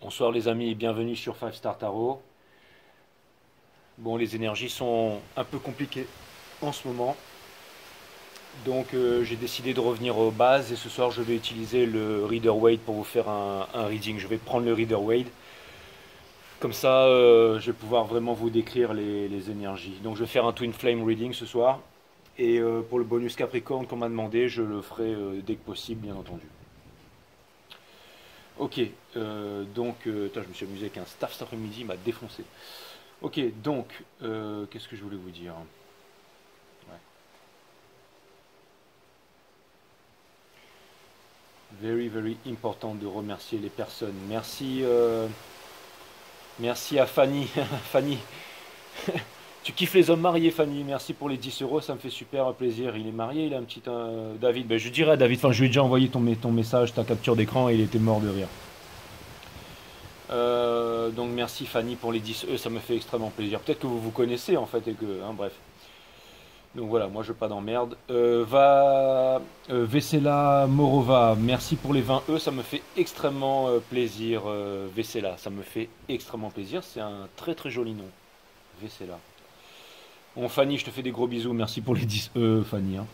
Bonsoir les amis, bienvenue sur 5 Star Tarot. Bon, les énergies sont un peu compliquées en ce moment. Donc j'ai décidé de revenir aux bases et ce soir je vais utiliser le Rider Waite pour vous faire un reading. Je vais prendre le Rider Waite. Comme ça, je vais pouvoir vraiment vous décrire les énergies. Donc je vais faire un Twin Flame Reading ce soir. Et pour le bonus Capricorne qu'on m'a demandé, je le ferai dès que possible, bien entendu. Ok, je me suis amusé avec un staff cet après-midi, il m'a défoncé. Ok, donc, qu'est-ce que je voulais vous dire? Ouais. Very important de remercier les personnes. Merci, merci à Fanny. Fanny, tu kiffes les hommes mariés, Fanny. Merci pour les 10 euros, ça me fait super plaisir. Il est marié, il a un petit David. Ben, je dirais à David, enfin, je lui ai déjà envoyé ton message, ta capture d'écran, et il était mort de rire. Donc merci Fanny pour les 10 ça me fait extrêmement plaisir. Peut-être que vous vous connaissez en fait et que, hein, bref. Donc voilà, moi je veux pas d'emmerde. Vesela Morova, merci pour les 20 ça me fait extrêmement plaisir. Vesela, ça me fait extrêmement plaisir. C'est un très joli nom. Vesela. Bon Fanny, je te fais des gros bisous. Merci pour les 10 Fanny. Hein.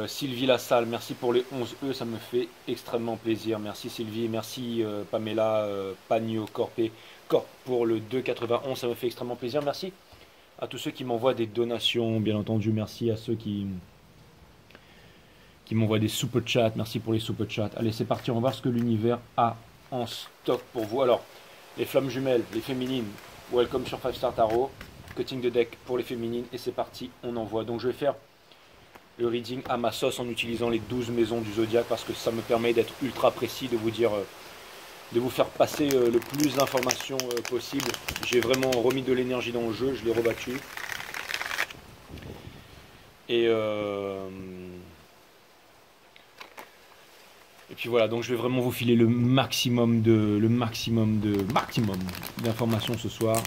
Sylvie Lassalle, merci pour les 11 ça me fait extrêmement plaisir. Merci Sylvie, merci Pamela Pagno Corpé Corp pour le 2,91, ça me fait extrêmement plaisir. Merci à tous ceux qui m'envoient des donations, bien entendu. Merci à ceux qui m'envoient des super chats. Merci pour les super chats. Allez, c'est parti, on va voir ce que l'univers a en stock pour vous. Alors, les flammes jumelles, les féminines, welcome sur 5 Star Tarot. Cutting de deck pour les féminines et c'est parti, on envoie. Donc je vais faire le reading à ma sauce en utilisant les 12 maisons du zodiaque parce que ça me permet d'être ultra précis, de vous dire, de vous faire passer le plus d'informations possible. J'ai vraiment remis de l'énergie dans le jeu, je l'ai rebattu. Et puis voilà, donc je vais vraiment vous filer le maximum d'informations ce soir.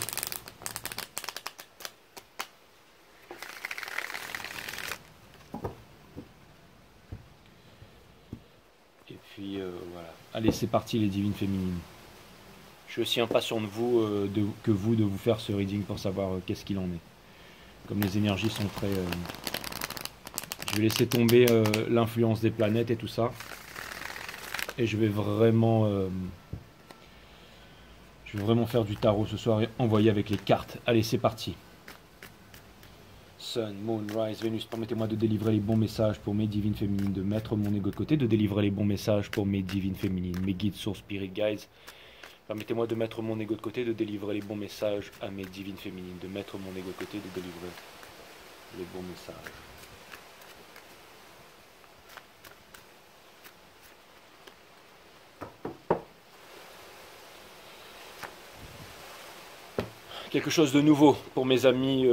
Voilà. Allez, c'est parti les divines féminines. Je suis aussi impatient de vous, de vous faire ce reading pour savoir qu'est-ce qu'il en est. Comme les énergies sont très... je vais laisser tomber l'influence des planètes et tout ça. Et je vais vraiment faire du tarot ce soir et envoyer avec les cartes. Allez, c'est parti. Sun, Moon, Rise, Vénus, permettez-moi de délivrer les bons messages pour mes divines féminines, de mettre mon ego de côté, de délivrer les bons messages pour mes divines féminines, mes guides, sources, spirit guides. Permettez-moi de mettre mon ego de côté, de délivrer les bons messages à mes divines féminines, de mettre mon ego de côté, de délivrer les bons messages. Quelque chose de nouveau pour mes amis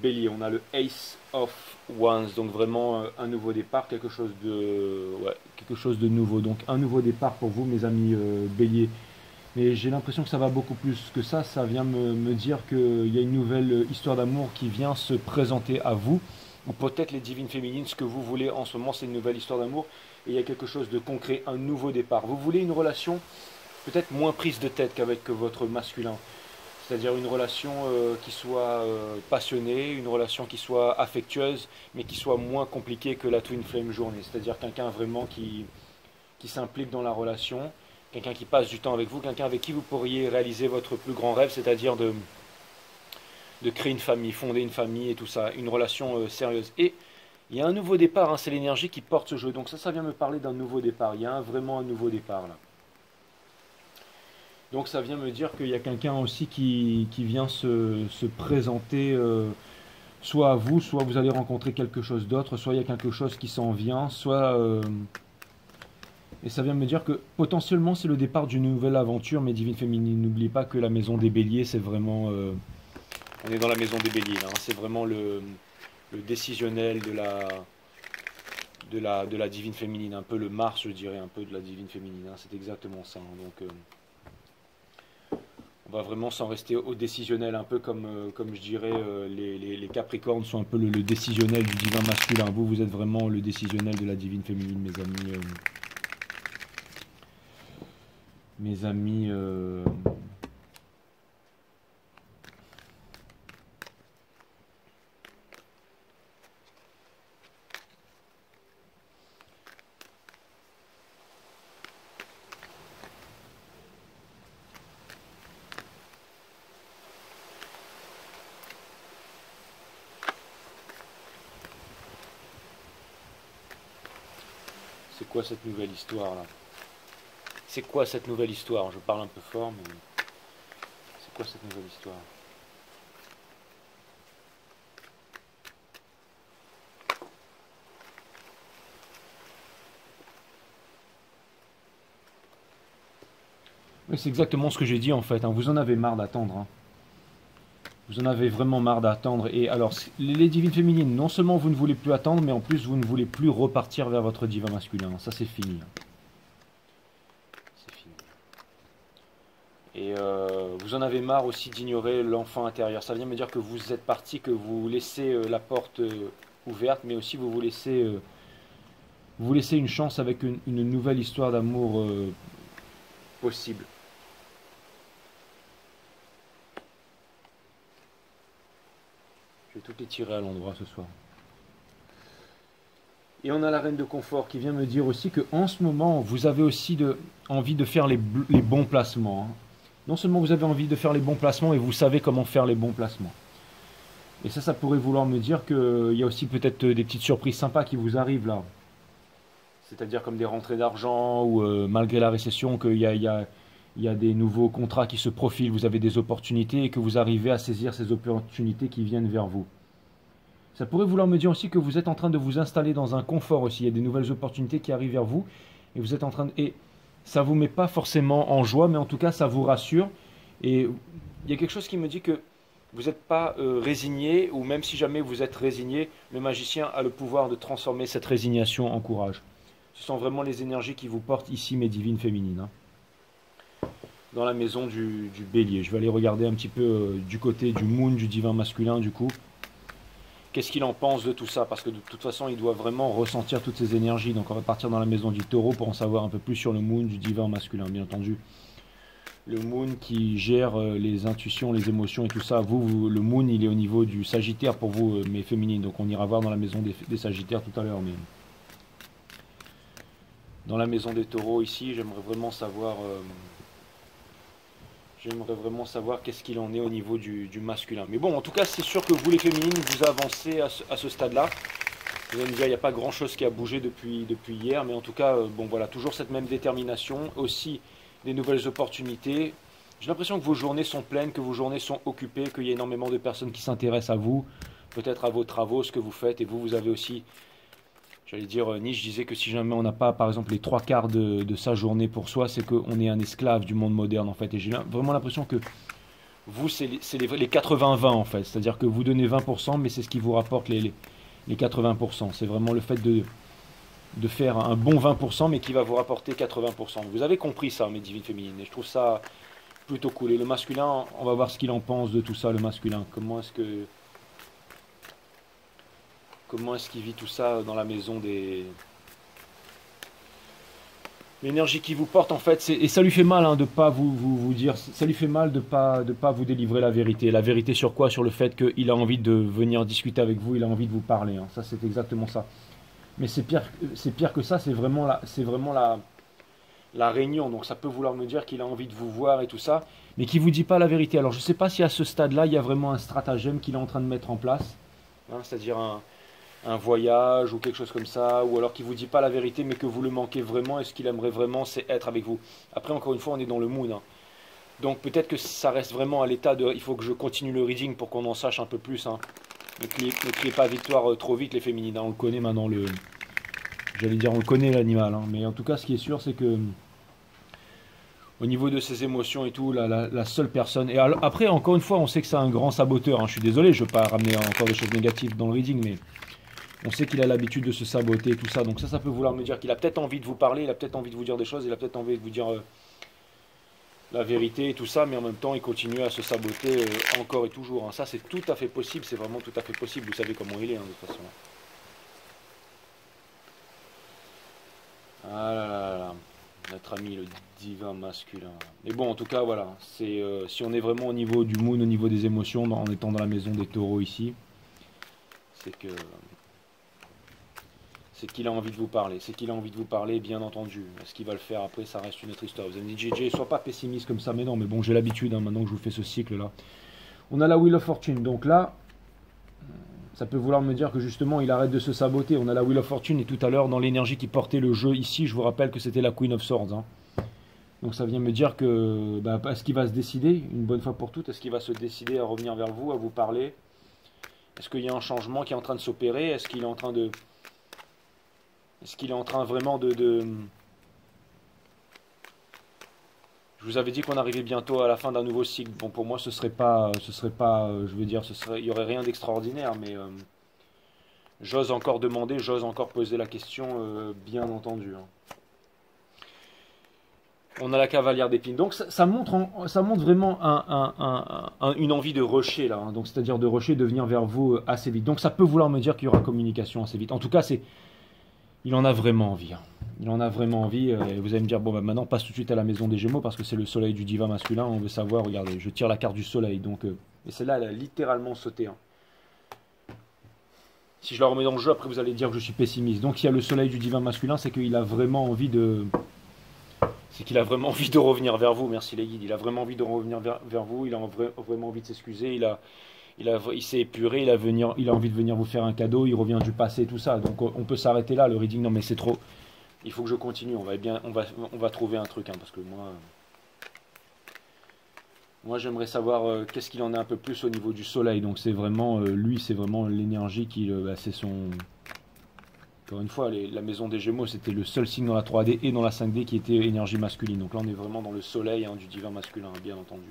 Bélier. On a le Ace of Wands, donc vraiment un nouveau départ, quelque chose de nouveau. Donc un nouveau départ pour vous, mes amis Bélier. Mais j'ai l'impression que ça va beaucoup plus que ça. Ça vient me dire qu'il y a une nouvelle histoire d'amour qui vient se présenter à vous. Ou peut-être les divines féminines, ce que vous voulez en ce moment, c'est une nouvelle histoire d'amour. Et il y a quelque chose de concret, un nouveau départ. Vous voulez une relation peut-être moins prise de tête qu'avec votre masculin. C'est-à-dire une relation qui soit passionnée, une relation qui soit affectueuse, mais qui soit moins compliquée que la Twin Flame journée. C'est-à-dire quelqu'un vraiment qui s'implique dans la relation, quelqu'un qui passe du temps avec vous, quelqu'un avec qui vous pourriez réaliser votre plus grand rêve, c'est-à-dire de créer une famille, fonder une famille et tout ça, une relation sérieuse. Et il y a un nouveau départ, hein, c'est l'énergie qui porte ce jeu. Donc ça vient me parler d'un nouveau départ. Il y a vraiment un nouveau départ là. Donc ça vient me dire qu'il y a quelqu'un aussi qui vient se présenter soit à vous, soit vous allez rencontrer quelque chose d'autre, soit il y a quelque chose qui s'en vient, soit... et ça vient me dire que potentiellement c'est le départ d'une nouvelle aventure, mes divines féminines. N'oubliez pas que la maison des béliers, c'est vraiment... on est dans la maison des béliers, là, hein, c'est vraiment le décisionnel de la divine féminine, un peu le Mars, je dirais, un peu de la divine féminine, hein, c'est exactement ça. Hein, donc... on va vraiment s'en rester au décisionnel, un peu comme je dirais, les Capricornes sont un peu le décisionnel du divin masculin. Vous êtes vraiment le décisionnel de la divine féminine, mes amis. mes amis. C'est quoi cette nouvelle histoire là? C'est quoi cette nouvelle histoire? Je parle un peu fort, mais c'est quoi cette nouvelle histoire? Oui, c'est exactement ce que j'ai dit en fait, hein. Vous en avez marre d'attendre, hein. Vous en avez vraiment marre d'attendre. Et alors, les divines féminines, non seulement vous ne voulez plus attendre, mais en plus vous ne voulez plus repartir vers votre divin masculin. Ça, c'est fini, hein. C'est fini. Et vous en avez marre aussi d'ignorer l'enfant intérieur. Ça vient me dire que vous êtes parti, que vous laissez la porte ouverte, mais aussi vous laissez une chance avec une nouvelle histoire d'amour possible. Je vais toutes les tirer à l'endroit ce soir. Et on a la reine de confort qui vient me dire aussi que en ce moment, vous avez aussi envie de faire les bons placements, hein. Non seulement vous avez envie de faire les bons placements, et vous savez comment faire les bons placements. Et ça pourrait vouloir me dire qu'il y a aussi peut-être des petites surprises sympas qui vous arrivent là. C'est-à-dire comme des rentrées d'argent, ou malgré la récession, il y a des nouveaux contrats qui se profilent, vous avez des opportunités, et que vous arrivez à saisir ces opportunités qui viennent vers vous. Ça pourrait vouloir me dire aussi que vous êtes en train de vous installer dans un confort aussi. Il y a des nouvelles opportunités qui arrivent vers vous, et vous êtes en train de... Et ça ne vous met pas forcément en joie, mais en tout cas, ça vous rassure. Et il y a quelque chose qui me dit que vous n'êtes pas résigné, ou même si jamais vous êtes résigné, le magicien a le pouvoir de transformer cette résignation en courage. Ce sont vraiment les énergies qui vous portent ici, mes divines féminines, hein. Dans la maison du bélier. Je vais aller regarder un petit peu du côté du moon, du divin masculin, du coup. Qu'est-ce qu'il en pense de tout ça? Parce que de toute façon, il doit vraiment ressentir toutes ces énergies. Donc on va partir dans la maison du taureau pour en savoir un peu plus sur le moon du divin masculin, bien entendu. Le moon qui gère les intuitions, les émotions et tout ça. Le moon, il est au niveau du sagittaire pour vous, mes féminines. Donc on ira voir dans la maison des sagittaires tout à l'heure. Mais dans la maison des taureaux ici, j'aimerais vraiment savoir... qu'est-ce qu'il en est au niveau du masculin. Mais bon, en tout cas, c'est sûr que vous, les féminines, vous avancez à ce stade-là. Vous allez me dire, il n'y a pas grand-chose qui a bougé depuis hier. Mais en tout cas, bon voilà, toujours cette même détermination. Aussi, des nouvelles opportunités. J'ai l'impression que vos journées sont pleines, que vos journées sont occupées, qu'il y a énormément de personnes qui s'intéressent à vous, peut-être à vos travaux, ce que vous faites. Et vous avez aussi... J'allais dire, Nietzsche disait que si jamais on n'a pas, par exemple, les trois quarts de sa journée pour soi, c'est qu'on est un esclave du monde moderne, en fait. Et j'ai vraiment l'impression que vous, c'est les 80-20, en fait. C'est-à-dire que vous donnez 20%, mais c'est ce qui vous rapporte les 80%. C'est vraiment le fait de faire un bon 20%, mais qui va vous rapporter 80%. Vous avez compris ça, mes divines féminines. Et je trouve ça plutôt cool. Et le masculin, on va voir ce qu'il en pense de tout ça, le masculin. Comment est-ce qu'il vit tout ça dans la maison des... L'énergie qui vous porte en fait, et ça lui fait mal hein, de pas vous dire, ça lui fait mal de pas vous délivrer la vérité. La vérité sur quoi? Sur le fait qu'il a envie de venir discuter avec vous, il a envie de vous parler, hein. Ça c'est exactement ça. Mais c'est pire que ça, c'est vraiment la réunion. Donc ça peut vouloir me dire qu'il a envie de vous voir et tout ça, mais qu'il vous dit pas la vérité. Alors je sais pas si à ce stade-là, il y a vraiment un stratagème qu'il est en train de mettre en place, hein, c'est-à-dire un voyage ou quelque chose comme ça, ou alors qu'il vous dit pas la vérité mais que vous le manquez vraiment et ce qu'il aimerait vraiment c'est être avec vous. Après encore une fois on est dans le moon, hein. Donc peut-être que ça reste vraiment à l'état de... Il faut que je continue le reading pour qu'on en sache un peu plus, hein. Ne criez pas victoire trop vite les féminines, hein. On le connaît maintenant, j'allais dire on le connaît l'animal, hein. Mais en tout cas ce qui est sûr c'est que au niveau de ses émotions et tout, la seule personne... Et alors, après encore une fois on sait que c'est un grand saboteur, hein. Je suis désolé, je ne veux pas ramener encore des choses négatives dans le reading, mais... On sait qu'il a l'habitude de se saboter et tout ça. Donc ça peut vouloir me dire qu'il a peut-être envie de vous parler, il a peut-être envie de vous dire des choses, il a peut-être envie de vous dire la vérité et tout ça, mais en même temps, il continue à se saboter encore et toujours, hein. Ça, c'est tout à fait possible, c'est vraiment tout à fait possible. Vous savez comment il est, hein, de toute façon. Ah là là là. notre ami le divin masculin. Mais bon, en tout cas, voilà. C'est si on est vraiment au niveau du moon, au niveau des émotions, en étant dans la maison des taureaux ici, c'est que c'est qu'il a envie de vous parler. C'est qu'il a envie de vous parler, bien entendu. Est-ce qu'il va le faire après? Ça reste une autre histoire. Vous avez dit, JJ, sois pas pessimiste comme ça. Mais non, mais bon, j'ai l'habitude, hein, maintenant que je vous fais ce cycle-là. On a la Wheel of Fortune. Donc là, ça peut vouloir me dire que justement, il arrête de se saboter. On a la Wheel of Fortune. Et tout à l'heure, dans l'énergie qui portait le jeu ici, je vous rappelle que c'était la Queen of Swords. Hein. Donc ça vient me dire que, bah, est-ce qu'il va se décider, une bonne fois pour toutes? Est-ce qu'il va se décider à revenir vers vous, à vous parler? Est-ce qu'il y a un changement qui est en train de s'opérer? Est-ce qu'il est en train de... Est-ce qu'il est en train vraiment de... Je vous avais dit qu'on arrivait bientôt à la fin d'un nouveau cycle. Bon, pour moi, ce serait pas, je veux dire, il y aurait rien d'extraordinaire, mais j'ose encore demander, j'ose encore poser la question, bien entendu. Hein. On a la cavalière d'épines. Donc ça montre vraiment une envie de rusher là. Hein. Donc c'est-à-dire de rusher, de venir vers vous assez vite. Donc ça peut vouloir me dire qu'il y aura communication assez vite. En tout cas, il en a vraiment envie. Hein. Il en a vraiment envie. Et vous allez me dire, bon, bah, maintenant, passe tout de suite à la maison des Gémeaux parce que c'est le soleil du divin masculin. On veut savoir, regardez, je tire la carte du soleil. Donc, et celle-là, elle a littéralement sauté. Hein. Si je la remets dans le jeu, après, vous allez dire que je suis pessimiste. Donc, il y a le soleil du divin masculin, c'est qu'il a vraiment envie de... C'est qu'il a vraiment envie de revenir vers vous. Merci les guides. Il a vraiment envie de revenir vers vous. Il a vraiment envie de s'excuser. Il s'est épuré, il a envie de venir vous faire un cadeau, il revient du passé, tout ça. Donc on peut s'arrêter là, le reading, non mais c'est trop. Il faut que je continue, on va trouver un truc, hein, parce que moi j'aimerais savoir qu'est-ce qu'il en est un peu plus au niveau du soleil. Donc c'est vraiment, lui, c'est vraiment l'énergie qui, c'est son... Encore une fois, la maison des Gémeaux, c'était le seul signe dans la 3D et dans la 5D qui était énergie masculine. Donc là on est vraiment dans le soleil, hein, du divin masculin, bien entendu.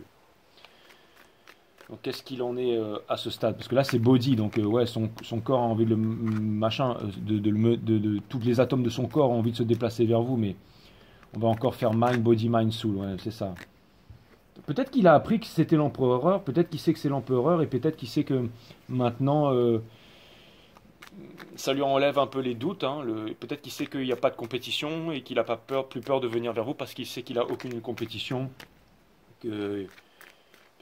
Donc qu'est-ce qu'il en est à ce stade? Parce que là c'est body, donc ouais, son corps a envie de le machin, tous les atomes de son corps ont envie de se déplacer vers vous, mais on va encore faire mind, body, mind, soul, ouais, c'est ça. Peut-être qu'il a appris que c'était l'empereur, peut-être qu'il sait que c'est l'empereur, et peut-être qu'il sait que maintenant ça lui enlève un peu les doutes, hein, peut-être qu'il sait qu'il n'y a pas de compétition et qu'il n'a pas plus peur de venir vers vous parce qu'il sait qu'il n'a aucune compétition, que...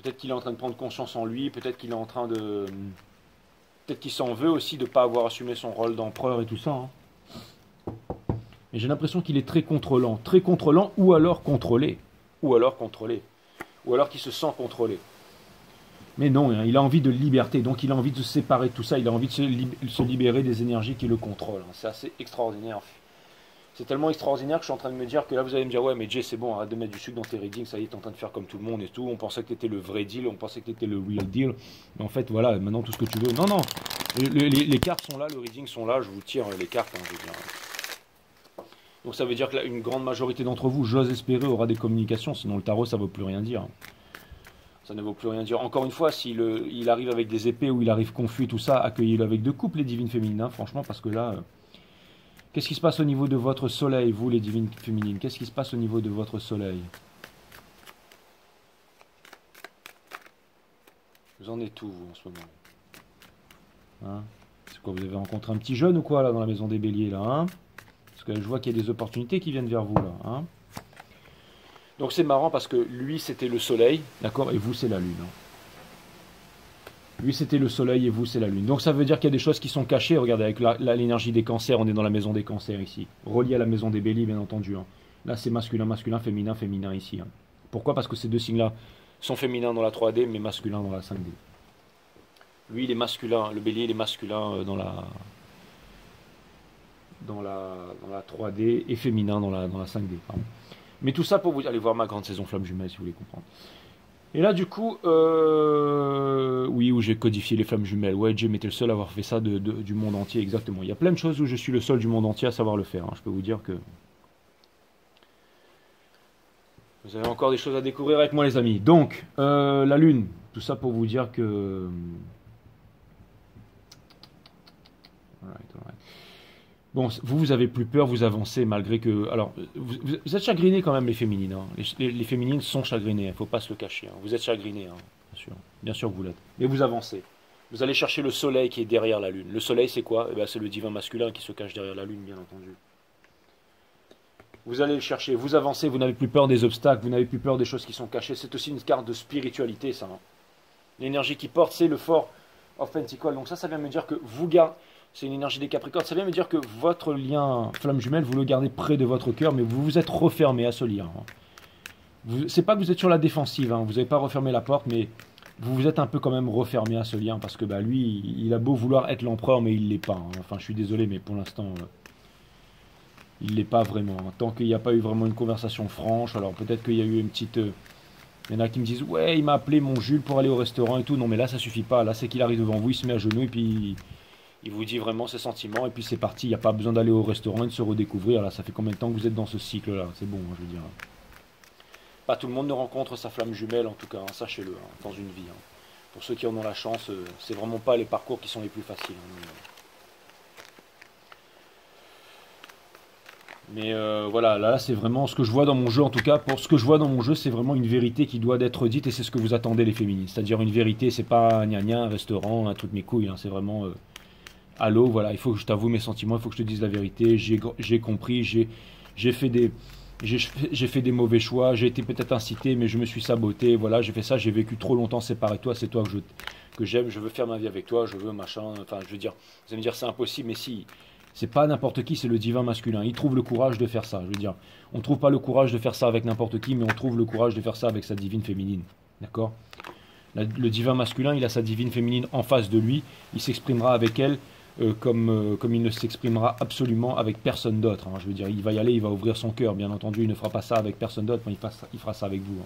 Peut-être qu'il est en train de prendre conscience en lui, peut-être qu'il est en train de... Peut-être qu'il s'en veut aussi de ne pas avoir assumé son rôle d'empereur et tout ça. Hein. Et j'ai l'impression qu'il est très contrôlant ou alors contrôlé. Ou alors contrôlé. Ou alors qu'il se sent contrôlé. Mais non, hein, il a envie de liberté, donc il a envie de se séparer de tout ça, il a envie de se libérer des énergies qui le contrôlent. Hein. C'est assez extraordinaire. C'est tellement extraordinaire que je suis en train de me dire que là vous allez me dire ouais mais Jay c'est bon, arrête de mettre du sucre dans tes readings, ça y est t'es en train de faire comme tout le monde et tout, on pensait que t'étais le vrai deal, on pensait que t'étais le real deal, mais en fait voilà, maintenant tout ce que tu veux, non, les cartes sont là, le reading sont là, je vous tire les cartes, hein, je veux dire. Donc ça veut dire que là, une grande majorité d'entre vous, j'ose espérer, aura des communications, sinon le tarot ça ne vaut plus rien dire. Ça ne vaut plus rien dire. Encore une fois, s'il arrive avec des épées ou il arrive confus, tout ça, accueillez-le avec 2 coupes les divines féminines, hein, franchement, parce que là... Qu'est-ce qui se passe au niveau de votre soleil, vous les divines féminines? Qu'est-ce qui se passe au niveau de votre soleil? Vous en êtes où, vous, en ce moment? Hein? C'est quoi, vous avez rencontré un petit jeune ou quoi, là, dans la maison des béliers, là, hein? Parce que je vois qu'il y a des opportunités qui viennent vers vous, là, hein? Donc c'est marrant parce que lui, c'était le soleil, d'accord? Et vous, c'est la lune, hein. Lui, c'était le soleil et vous, c'est la lune. Donc ça veut dire qu'il y a des choses qui sont cachées. Regardez, avec l'énergie des cancers, on est dans la maison des cancers ici. Relié à la maison des béliers, bien entendu. Hein. Là, c'est masculin, masculin, féminin, féminin ici. Hein. Pourquoi? Parce que ces 2 signes-là sont féminins dans la 3D, mais masculins dans la 5D. Lui, il est masculin. Le bélier, il est masculin dans la 3D et féminin dans la 5D. Pardon. Mais tout ça pour vous... Allez voir ma grande saison flamme jumelle si vous voulez comprendre. Et là, du coup, oui, où j'ai codifié les flammes jumelles. Ouais, Jim était le seul à avoir fait ça du monde entier, exactement. Il y a plein de choses où je suis le seul du monde entier à savoir le faire. Hein. Je peux vous dire que... Vous avez encore des choses à découvrir avec moi, les amis. Donc, la lune. Tout ça pour vous dire que... Alright. Bon, vous avez plus peur, vous avancez malgré que... Alors, vous êtes chagrinés quand même, les féminines. Hein. Les féminines sont chagrinées, il ne faut pas se le cacher. Hein. Vous êtes chagrinés, hein, bien sûr. Bien sûr que vous l'êtes. Mais vous avancez. Vous allez chercher le soleil qui est derrière la lune. Le soleil, c'est quoi? Eh ben, c'est le divin masculin qui se cache derrière la lune, bien entendu. Vous allez le chercher, vous avancez, vous n'avez plus peur des obstacles, vous n'avez plus peur des choses qui sont cachées. C'est aussi une carte de spiritualité, ça. Hein. L'énergie qui porte, c'est le fort of Pentacles. Donc ça vient me dire que vous gardez, c'est une énergie des Capricornes, ça vient me dire que votre lien flamme jumelle, vous le gardez près de votre cœur, mais vous vous êtes refermé à ce lien. C'est pas que vous êtes sur la défensive, hein. Vous n'avez pas refermé la porte, mais vous vous êtes un peu quand même refermé à ce lien, parce que bah, lui, il a beau vouloir être l'empereur, mais il l'est pas. Hein. Enfin, je suis désolé, mais pour l'instant, il l'est pas vraiment. Hein. Tant qu'il n'y a pas eu vraiment une conversation franche, alors peut-être qu'il y a eu une petite... Il y en a qui me disent, ouais, il m'a appelé mon Jules pour aller au restaurant et tout. Non, mais là, ça suffit pas. Là, c'est qu'il arrive devant vous, il se met à genoux et puis il vous dit vraiment ses sentiments et puis c'est parti. Il n'y a pas besoin d'aller au restaurant et de se redécouvrir. Là, ça fait combien de temps que vous êtes dans ce cycle-là? C'est bon, hein, je veux dire. Pas tout le monde ne rencontre sa flamme jumelle, en tout cas, hein, sachez-le, hein, dans une vie. Hein. Pour ceux qui en ont la chance, c'est vraiment pas les parcours qui sont les plus faciles. Hein, mais voilà, là c'est vraiment ce que je vois dans mon jeu, en tout cas, pour ce que je vois dans mon jeu, c'est vraiment une vérité qui doit être dite et c'est ce que vous attendez les féminines. C'est-à-dire une vérité, c'est pas gna gna, un restaurant, un truc mes couilles, hein, c'est vraiment allô, voilà, il faut que je t'avoue mes sentiments, il faut que je te dise la vérité, j'ai compris, j'ai fait des... J'ai fait des mauvais choix, j'ai été peut-être incité, mais je me suis saboté, voilà, j'ai fait ça, j'ai vécu trop longtemps séparé de toi, c'est toi que j'aime, je veux faire ma vie avec toi, je veux machin, enfin, je veux dire, vous allez me dire c'est impossible, mais si, c'est pas n'importe qui, c'est le divin masculin, il trouve le courage de faire ça, je veux dire, on trouve pas le courage de faire ça avec n'importe qui, mais on trouve le courage de faire ça avec sa divine féminine, d'accord? Le divin masculin, il a sa divine féminine en face de lui, il s'exprimera avec elle, comme il ne s'exprimera absolument avec personne d'autre. Hein. Je veux dire, il va y aller, il va ouvrir son cœur, bien entendu, il ne fera pas ça avec personne d'autre, mais il fera ça avec vous. Hein.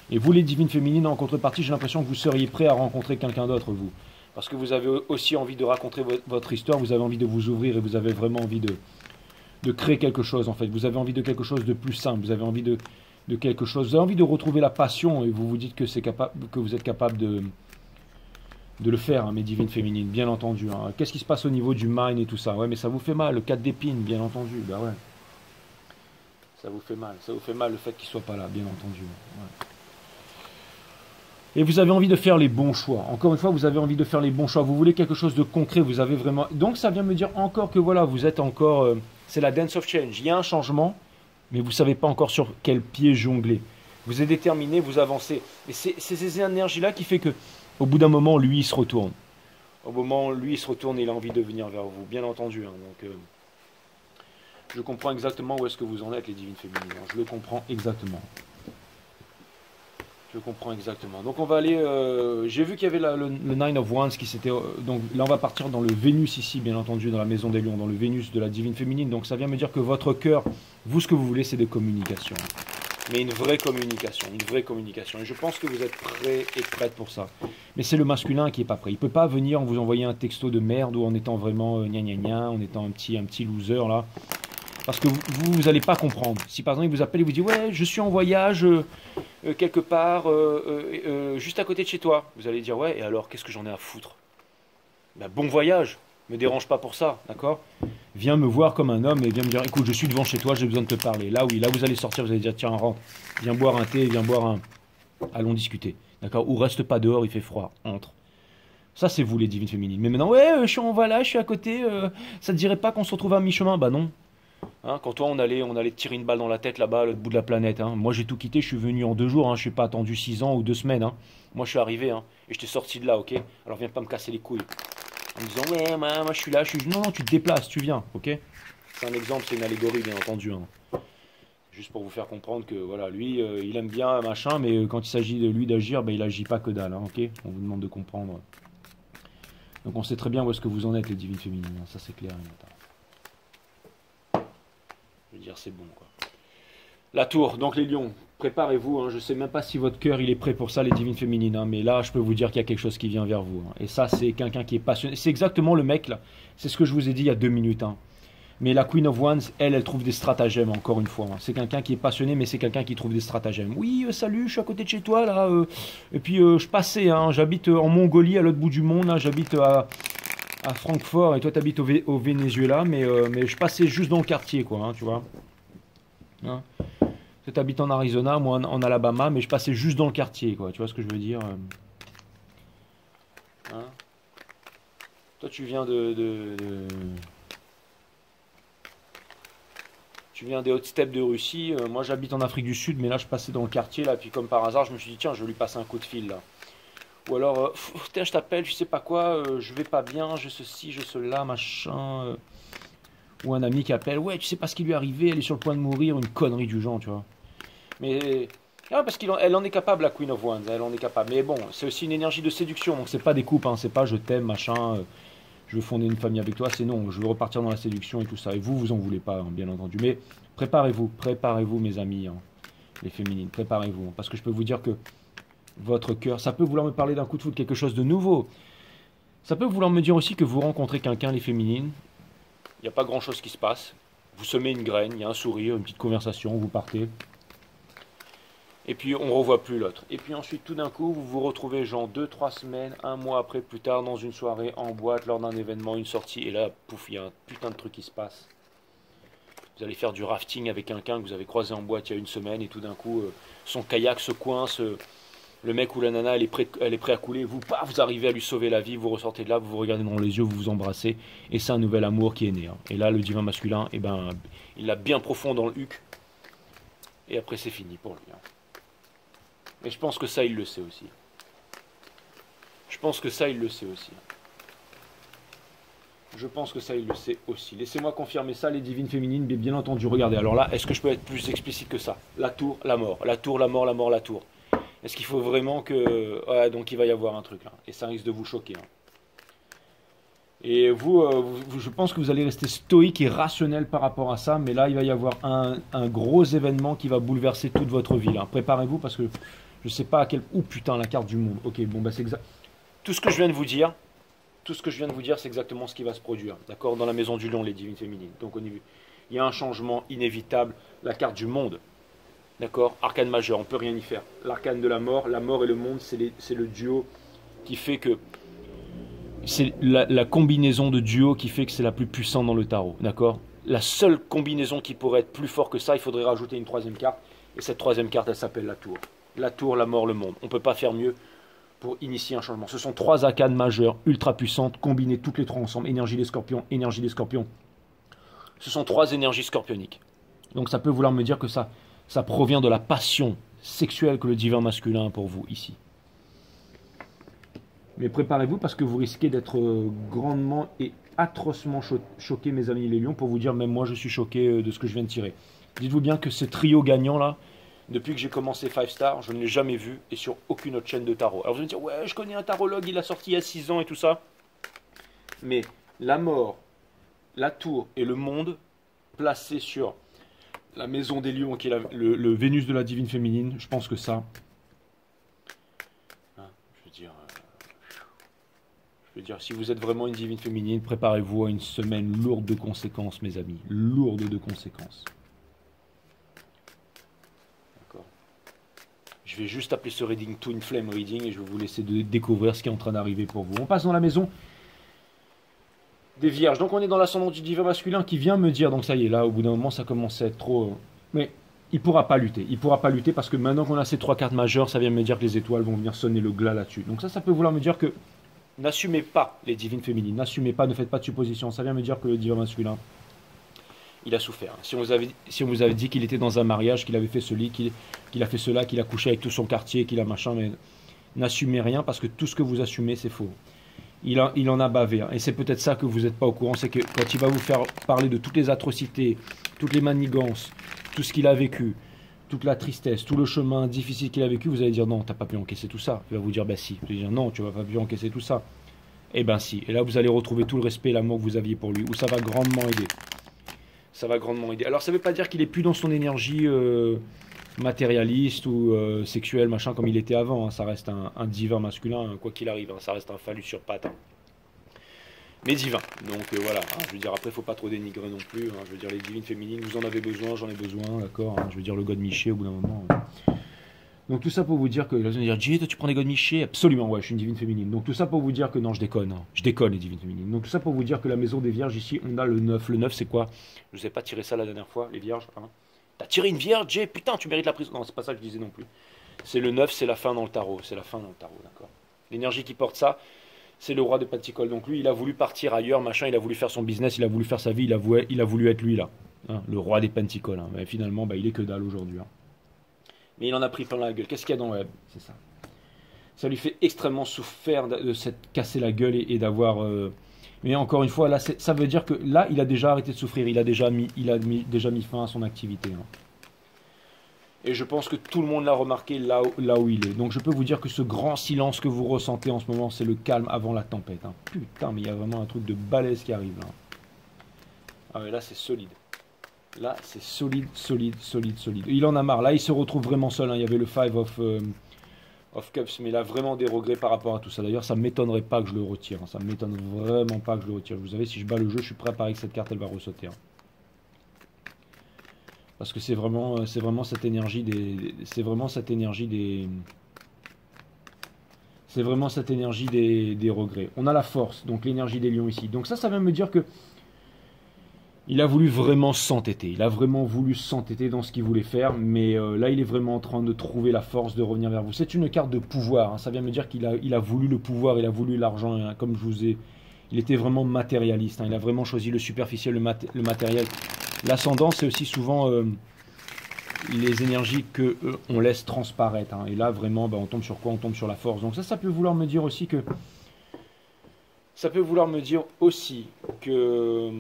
Et vous, les divines féminines, en contrepartie, j'ai l'impression que vous seriez prêts à rencontrer quelqu'un d'autre, vous. Parce que vous avez aussi envie de raconter votre histoire, vous avez envie de vous ouvrir et vous avez vraiment envie de créer quelque chose, en fait. Vous avez envie de quelque chose de plus simple, vous avez envie de quelque chose, vous avez envie de retrouver la passion et vous vous dites que, que vous êtes capable de le faire, hein, mes divines féminines, bien entendu. Hein. Qu'est-ce qui se passe au niveau du mind et tout ça? Ouais, mais ça vous fait mal, le 4 d'épines, bien entendu. Bah ouais. Ça vous fait mal le fait qu'il soit pas là, bien entendu. Ouais. Et vous avez envie de faire les bons choix. Encore une fois, vous avez envie de faire les bons choix. Vous voulez quelque chose de concret, vous avez vraiment... Donc ça vient me dire encore que voilà, vous êtes encore... c'est la dance of change. Il y a un changement, mais vous ne savez pas encore sur quel pied jongler. Vous êtes déterminé, vous avancez. Et c'est ces énergies-là qui fait que au bout d'un moment, lui, il se retourne. Au moment où lui, il se retourne, il a envie de venir vers vous, bien entendu. Hein, donc, je comprends exactement où est-ce que vous en êtes, les divines féminines. Hein, je le comprends exactement. Je comprends exactement. Donc, on va aller... j'ai vu qu'il y avait le Nine of Wands qui s'était... donc, là, on va partir dans le Vénus ici, bien entendu, dans la Maison des Lions, dans le Vénus de la divine féminine. Donc, ça vient me dire que votre cœur, vous, ce que vous voulez, c'est des communications. Mais une vraie communication, une vraie communication. Et je pense que vous êtes prêts et prêtes pour ça. Mais c'est le masculin qui n'est pas prêt. Il ne peut pas venir en vous envoyer un texto de merde ou en étant vraiment gna gna gna, en étant un petit loser là. Parce que vous n'allez pas comprendre. Si par exemple il vous appelle et vous dit ouais, je suis en voyage quelque part juste à côté de chez toi. Vous allez dire ouais, et alors qu'est-ce que j'en ai à foutre? Ben, bon voyage, me dérange pas pour ça, d'accord? Viens me voir comme un homme et viens me dire écoute, je suis devant chez toi, j'ai besoin de te parler. Là oui, là vous allez sortir, vous allez dire tiens, rentre, viens boire un thé, viens boire un... Allons discuter, d'accord? Ou reste pas dehors, il fait froid, entre. Ça c'est vous les divines féminines. Mais maintenant, ouais, je suis en voilà, je suis à côté, ça te dirait pas qu'on se retrouve à mi-chemin? Bah non. Hein, quand toi on allait te tirer une balle dans la tête là-bas, à l'autre bout de la planète. Hein. Moi j'ai tout quitté, je suis venu en 2 jours, hein, je suis pas attendu 6 ans ou 2 semaines. Hein. Moi je suis arrivé hein, et je t'ai sorti de là, ok? Alors viens pas me casser les couilles. En me disant ouais, moi je suis là, Non, non, tu te déplaces, tu viens, ok? C'est un exemple, c'est une allégorie bien entendu. Hein. Juste pour vous faire comprendre que voilà, lui, il aime bien machin, mais quand il s'agit de lui d'agir, ben, il agit pas que dalle, hein, ok? On vous demande de comprendre. Donc on sait très bien où est-ce que vous en êtes les divines féminines, hein, ça c'est clair. Je veux dire, c'est bon quoi. La tour, donc les lions, préparez-vous, hein, je sais même pas si votre cœur il est prêt pour ça les divines féminines, hein, mais là je peux vous dire qu'il y a quelque chose qui vient vers vous. Hein, et ça c'est quelqu'un qui est passionné, c'est exactement le mec là, c'est ce que je vous ai dit il y a 2 minutes. Hein. Mais la Queen of Wands, elle trouve des stratagèmes, encore une fois. Hein. C'est quelqu'un qui est passionné, mais c'est quelqu'un qui trouve des stratagèmes. Oui, salut, je suis à côté de chez toi, là. Et puis, je passais, hein, j'habite en Mongolie, à l'autre bout du monde. Hein, j'habite à Francfort, et toi, tu habites au Venezuela. Mais je passais juste dans le quartier, quoi, hein, tu vois. Hein. Toi, tu habites en Arizona, moi en Alabama, mais je passais juste dans le quartier, quoi. Tu vois ce que je veux dire hein. Toi, tu viens Tu viens des hautes steppes de Russie. Moi, j'habite en Afrique du Sud, mais là, je passais dans le quartier, là, puis comme par hasard, je me suis dit, tiens, je vais lui passer un coup de fil, là. Ou alors, tiens, je t'appelle, je sais pas quoi, je vais pas bien, je ceci, je cela, machin. Ou un ami qui appelle, ouais, tu sais pas ce qui lui est arrivé, elle est sur le point de mourir, une connerie du genre, tu vois. Mais, ah, parce qu'elle en est capable, la Queen of Wands, elle en est capable. Mais bon, c'est aussi une énergie de séduction, donc c'est pas des coupes, hein, c'est pas je t'aime, machin, je veux fonder une famille avec toi, c'est non, je veux repartir dans la séduction et tout ça. Et vous, vous en voulez pas, hein, bien entendu. Mais préparez-vous, mes amis, hein, les féminines, préparez-vous. Parce que je peux vous dire que votre cœur, ça peut vouloir me parler d'un coup de foudre, quelque chose de nouveau. Ça peut vouloir me dire aussi que vous rencontrez quelqu'un, les féminines, il n'y a pas grand-chose qui se passe. Vous semez une graine, il y a un sourire, une petite conversation, vous partez. Et puis on ne revoit plus l'autre. Et puis ensuite, tout d'un coup, vous vous retrouvez genre 2-3 semaines, un mois après, plus tard, dans une soirée, en boîte, lors d'un événement, une sortie. Et là, pouf, il y a un putain de truc qui se passe. Vous allez faire du rafting avec quelqu'un que vous avez croisé en boîte il y a une semaine. Et tout d'un coup, son kayak se coince. Le mec ou la nana, elle est prêt à couler. Vous, paf, vous arrivez à lui sauver la vie. Vous ressortez de là, vous vous regardez dans les yeux, vous vous embrassez. Et c'est un nouvel amour qui est né. Hein. Et là, le divin masculin, eh ben, il l'a bien profond dans le huc. Et après, c'est fini pour lui. Hein. Et je pense que ça, il le sait aussi. Je pense que ça, il le sait aussi. Je pense que ça, il le sait aussi. Laissez-moi confirmer ça, les divines féminines, bien entendu. Regardez, alors là, est-ce que je peux être plus explicite que ça? La tour, la mort. La tour, la mort, la mort, la tour. Est-ce qu'il faut vraiment que... Ouais, donc il va y avoir un truc là. Et ça risque de vous choquer. Hein. Et vous, je pense que vous allez rester stoïque et rationnel par rapport à ça. Mais là, il va y avoir un gros événement qui va bouleverser toute votre vie. Là. Préparez-vous parce que je ne sais pas à quel... Oh putain, la carte du monde. Ok, bon, bah c'est exact. Tout ce que je viens de vous dire, c'est exactement ce qui va se produire. D'accord? Dans la maison du lion, les divines féminines. Donc au niveau... il y a un changement inévitable. La carte du monde. D'accord? Arcane majeur, on ne peut rien y faire. L'arcane de la mort et le monde, c'est le duo qui fait que... C'est la combinaison de duo qui fait que c'est la plus puissante dans le tarot. D'accord? La seule combinaison qui pourrait être plus fort que ça, il faudrait rajouter une troisième carte. Et cette troisième carte, elle s'appelle la tour. La tour, la mort, le monde. On ne peut pas faire mieux pour initier un changement. Ce sont trois arcanes majeures, ultra puissantes, combinées toutes les trois ensemble. Énergie des scorpions, énergie des scorpions. Ce sont trois énergies scorpioniques. Donc ça peut vouloir me dire que ça provient de la passion sexuelle que le divin masculin a pour vous ici. Mais préparez-vous parce que vous risquez d'être grandement et atrocement choqués, mes amis les lions, pour vous dire, même moi je suis choqué de ce que je viens de tirer. Dites-vous bien que ce trio gagnant là, depuis que j'ai commencé 5 Star, je ne l'ai jamais vu et sur aucune autre chaîne de tarot. Alors vous allez me dire, ouais, je connais un tarologue, il l'a sorti il y a 6 ans et tout ça. Mais la mort, la tour et le monde placés sur la maison des lions, qui est le Vénus de la divine féminine, je pense que ça, je veux dire, si vous êtes vraiment une divine féminine, préparez-vous à une semaine lourde de conséquences, mes amis, lourde de conséquences. D'accord. Je vais juste appeler ce reading Twin Flame Reading et je vais vous laisser découvrir ce qui est en train d'arriver pour vous. On passe dans la maison des vierges. Donc on est dans l'ascendant du divin masculin qui vient me dire, donc ça y est, là au bout d'un moment ça commence à être trop... Mais il ne pourra pas lutter. Il ne pourra pas lutter parce que maintenant qu'on a ces trois cartes majeures, ça vient me dire que les étoiles vont venir sonner le glas là-dessus. Donc ça peut vouloir me dire que n'assumez pas les divines féminines. N'assumez pas, ne faites pas de suppositions. Ça vient me dire que le divin masculin, il a souffert. Si on vous avait dit qu'il était dans un mariage, qu'il avait fait ce lit, qu'il a fait cela, qu'il a couché avec tout son quartier, qu'il a machin, mais n'assumez rien parce que tout ce que vous assumez, c'est faux. Il en a bavé. Hein. Et c'est peut-être ça que vous n'êtes pas au courant, c'est que quand il va vous faire parler de toutes les atrocités, toutes les manigances, tout ce qu'il a vécu, toute la tristesse, tout le chemin difficile qu'il a vécu, vous allez dire non, t'as pas pu encaisser tout ça. Il va vous dire bah si. Vous allez dire non, tu vas pas pu encaisser tout ça. Eh ben si. Et là vous allez retrouver tout le respect et l'amour que vous aviez pour lui, où ça va grandement aider. Ça va grandement aider. Alors ça veut pas dire qu'il est plus dans son énergie matérialiste ou sexuelle, machin, comme il était avant. Hein. Ça reste un divin masculin, quoi qu'il arrive. Hein. Ça reste un phallus sur pattes. Hein. Mais divin. Donc voilà. Hein. Je veux dire, après, il ne faut pas trop dénigrer non plus. Hein. Je veux dire, les divines féminines, vous en avez besoin, j'en ai besoin, d'accord. Hein. Je veux dire, le God Miché, au bout d'un moment. Hein. Donc tout ça pour vous dire que, là, vous allez dire, Jay, toi, tu prends des God Miché? Absolument, ouais, je suis une divine féminine. Donc tout ça pour vous dire que, non, je déconne. Hein. Je déconne, les divines féminines. Donc tout ça pour vous dire que la maison des vierges, ici, on a le 9. Le 9, c'est quoi? Je vous ai pas tiré ça la dernière fois, les vierges. Hein. T'as tiré une vierge, Jay, putain, tu mérites la prison. Non, c'est pas ça que je disais non plus. C'est le 9, c'est la fin dans le tarot. C'est la fin dans le tarot, d'accord. L'énergie qui porte ça, c'est le roi de Pentacles. Donc lui, il a voulu partir ailleurs, machin, il a voulu faire son business, il a voulu faire sa vie, il a voulu être lui là. hein, le roi des penticoles. Hein. Mais finalement, bah, il est que dalle aujourd'hui. Hein. Mais il en a pris plein la gueule. Qu'est-ce qu'il y a dans le web? C'est ça. Ça lui fait extrêmement souffrir de s'être cassé la gueule et d'avoir. Mais encore une fois, là, ça veut dire que là, il a déjà arrêté de souffrir. Déjà mis fin à son activité. Hein. Et je pense que tout le monde l'a remarqué là où il est. Donc je peux vous dire que ce grand silence que vous ressentez en ce moment, c'est le calme avant la tempête. Hein. Putain, mais il y a vraiment un truc de balèze qui arrive là. Ah mais là c'est solide. Là c'est solide, solide, solide, solide. Il en a marre. Là il se retrouve vraiment seul. Hein. Il y avait le Five of Cups, mais il a vraiment des regrets par rapport à tout ça. D'ailleurs ça ne m'étonnerait pas que je le retire. Hein. Ça ne m'étonne vraiment pas que je le retire. Vous savez, si je bats le jeu, je suis prêt à parier que cette carte elle va ressauter. Hein. Parce que c'est vraiment cette énergie des, c'est vraiment cette énergie des regrets. On a la force, donc l'énergie des lions ici. Donc ça vient me dire que il a voulu vraiment s'entêter. Il a vraiment voulu s'entêter dans ce qu'il voulait faire, mais là il est vraiment en train de trouver la force de revenir vers vous. C'est une carte de pouvoir. Hein. Ça vient me dire il a voulu le pouvoir, il a voulu l'argent. Hein. Comme je vous ai, il était vraiment matérialiste. Hein. Il a vraiment choisi le superficiel, le matériel. L'ascendant, c'est aussi souvent les énergies que on laisse transparaître. Hein. Et là, vraiment, bah, on tombe sur quoi? On tombe sur la force. Donc ça peut vouloir me dire aussi que... Ça peut vouloir me dire aussi que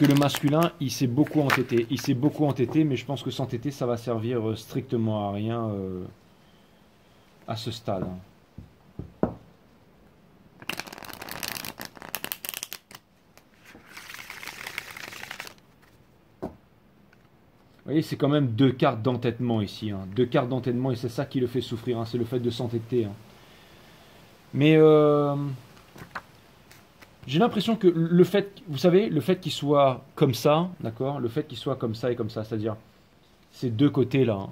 le masculin, il s'est beaucoup entêté. Il s'est beaucoup entêté, mais je pense que s'entêter, ça va servir strictement à rien à ce stade. Hein. Vous voyez, c'est quand même deux cartes d'entêtement ici. Hein. Deux cartes d'entêtement et c'est ça qui le fait souffrir. Hein. C'est le fait de s'entêter. Hein. Mais j'ai l'impression que le fait, vous savez, le fait qu'il soit comme ça, d'accord, le fait qu'il soit comme ça et comme ça, c'est-à-dire ces deux côtés-là, hein,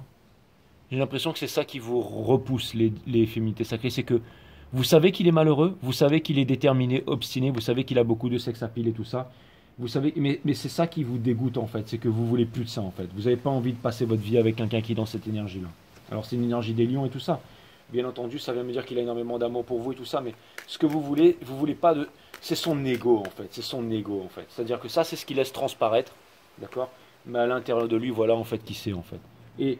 j'ai l'impression que c'est ça qui vous repousse les féminités sacrées. C'est que vous savez qu'il est malheureux, vous savez qu'il est déterminé, obstiné, vous savez qu'il a beaucoup de sex appeal et tout ça. Vous savez, mais c'est ça qui vous dégoûte en fait, c'est que vous voulez plus de ça en fait. Vous n'avez pas envie de passer votre vie avec quelqu'un qui est dans cette énergie-là. Alors c'est une énergie des lions et tout ça. Bien entendu, ça vient me dire qu'il a énormément d'amour pour vous et tout ça, mais ce que vous voulez pas de... C'est son ego en fait, c'est son ego en fait. C'est-à-dire que ça, c'est ce qu'il laisse transparaître, d'accord? Mais à l'intérieur de lui, voilà en fait qui c'est en fait. Et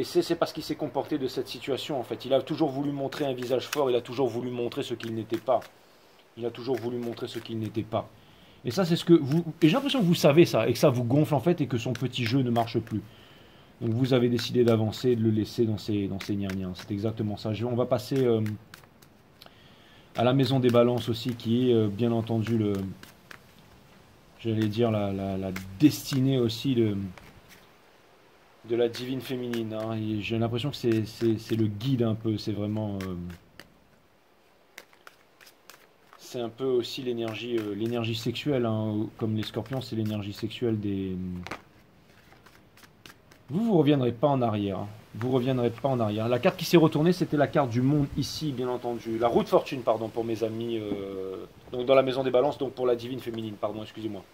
c'est parce qu'il s'est comporté de cette situation en fait. Il a toujours voulu montrer un visage fort, il a toujours voulu montrer ce qu'il n'était pas. Il a toujours voulu montrer ce qu'il n'était pas. Et ça, c'est ce que vous... Et j'ai l'impression que vous savez ça, et que ça vous gonfle en fait, et que son petit jeu ne marche plus. Donc vous avez décidé d'avancer, de le laisser dans ses gnagnas. C'est exactement ça. On va passer à la maison des balances aussi, qui est bien entendu le... J'allais dire la destinée aussi de la divine féminine. Hein. J'ai l'impression que c'est le guide un peu, c'est vraiment... c'est un peu aussi l'énergie sexuelle, hein, comme les scorpions, c'est l'énergie sexuelle des... Vous reviendrez pas en arrière. Hein. Vous reviendrez pas en arrière. La carte qui s'est retournée, c'était la carte du monde ici, bien entendu. La roue de fortune, pardon, pour mes amis. Donc dans la maison des balances, donc pour la divine féminine, pardon, excusez-moi.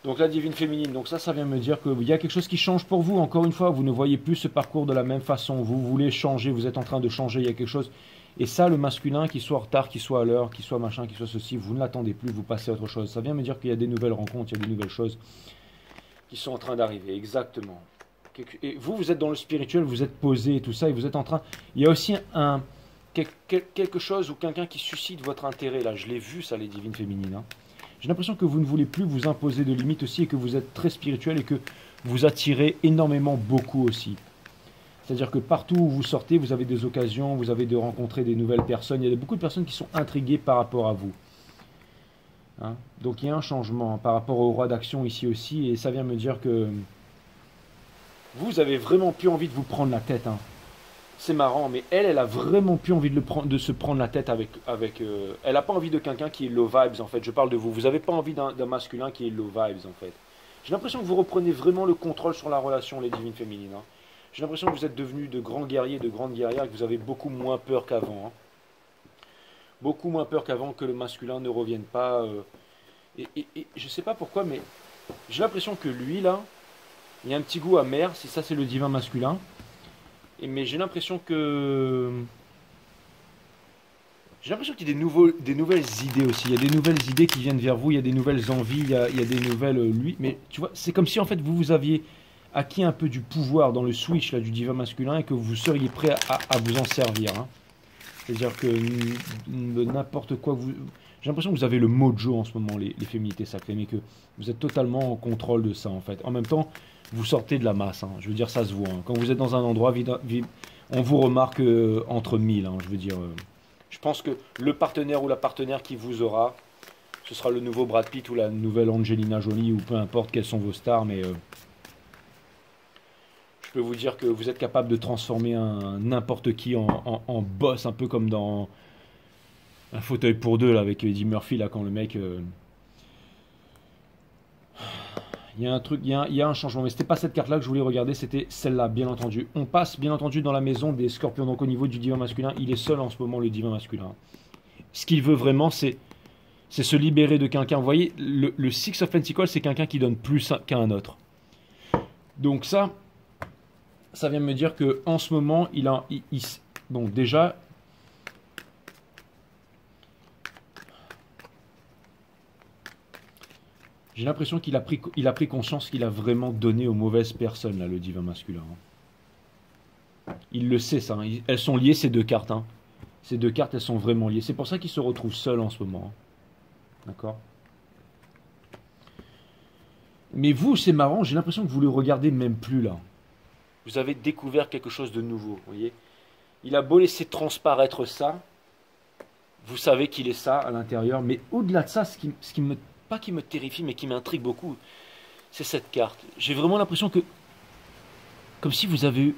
Donc la divine féminine, donc ça vient me dire qu'il y a quelque chose qui change pour vous. Encore une fois, vous ne voyez plus ce parcours de la même façon. Vous voulez changer, vous êtes en train de changer, il y a quelque chose... Et ça, le masculin, qu'il soit en retard, qu'il soit à l'heure, qu'il soit machin, qu'il soit ceci, vous ne l'attendez plus, vous passez à autre chose. Ça vient me dire qu'il y a des nouvelles rencontres, il y a des nouvelles choses qui sont en train d'arriver, exactement. Et vous êtes dans le spirituel, vous êtes posé et tout ça, et vous êtes en train... Il y a aussi quelque chose ou quelqu'un qui suscite votre intérêt, là, je l'ai vu ça, les divines féminines. Hein. J'ai l'impression que vous ne voulez plus vous imposer de limites aussi, et que vous êtes très spirituel, et que vous attirez énormément beaucoup aussi. C'est-à-dire que partout où vous sortez, vous avez des occasions, vous avez de rencontrer des nouvelles personnes. Il y a beaucoup de personnes qui sont intriguées par rapport à vous. Hein? Donc il y a un changement par rapport au roi d'action ici aussi. Et ça vient me dire que vous avez vraiment plus envie de vous prendre la tête. Hein. C'est marrant, mais elle a vraiment plus envie de se prendre la tête avec elle n'a pas envie de quelqu'un qui est low vibes en fait. Je parle de vous. Vous n'avez pas envie d'un masculin qui est low vibes en fait. J'ai l'impression que vous reprenez vraiment le contrôle sur la relation, les divines féminines. Hein. J'ai l'impression que vous êtes devenus de grands guerriers, de grandes guerrières, et que vous avez beaucoup moins peur qu'avant. Hein. Beaucoup moins peur qu'avant que le masculin ne revienne pas. Et je ne sais pas pourquoi, mais j'ai l'impression que lui, là, il y a un petit goût amer, si ça c'est le divin masculin. Mais j'ai l'impression que... J'ai l'impression qu'il y a des nouvelles idées aussi. Il y a des nouvelles idées qui viennent vers vous, il y a des nouvelles envies, il y a des nouvelles lui. Mais tu vois, c'est comme si en fait vous aviez acquis un peu du pouvoir dans le switch là, du divin masculin et que vous seriez prêt à vous en servir. Hein. C'est-à-dire que n'importe quoi, j'ai l'impression que vous avez le mojo en ce moment, les féminités sacrées, mais que vous êtes totalement en contrôle de ça en fait. En même temps, vous sortez de la masse. Hein. Je veux dire, ça se voit. Hein. Quand vous êtes dans un endroit vide, on vous remarque entre mille. Hein, je veux dire. Je pense que le partenaire ou la partenaire qui vous aura, ce sera le nouveau Brad Pitt ou la nouvelle Angelina Jolie ou peu importe quelles sont vos stars, mais je peux vous dire que vous êtes capable de transformer n'importe qui en boss, un peu comme dans un fauteuil pour deux là, avec Eddie Murphy, là, quand le mec... Il y a un truc, il y a un changement, mais c'était pas cette carte-là que je voulais regarder, c'était celle-là, bien entendu. On passe, bien entendu, dans la maison des scorpions, donc au niveau du divin masculin, il est seul en ce moment, le divin masculin. Ce qu'il veut vraiment, c'est se libérer de quelqu'un. Vous voyez, le Six of Pentacles, c'est quelqu'un qui donne plus qu'un autre. Donc ça vient me dire que en ce moment, bon, déjà... J'ai l'impression qu'il a pris conscience qu'il a vraiment donné aux mauvaises personnes, là, le divin masculin. Il le sait, ça. Hein. Elles sont liées, ces deux cartes. Hein. Ces deux cartes, elles sont vraiment liées. C'est pour ça qu'il se retrouve seul en ce moment. Hein. D'accord? Mais vous, c'est marrant, j'ai l'impression que vous le regardez même plus, là. Vous avez découvert quelque chose de nouveau, vous voyez? Il a beau laisser transparaître ça, vous savez qu'il est ça à l'intérieur, mais au-delà de ça, ce qui me... pas qui me terrifie, mais qui m'intrigue beaucoup, c'est cette carte. J'ai vraiment l'impression que, comme si vous avez eu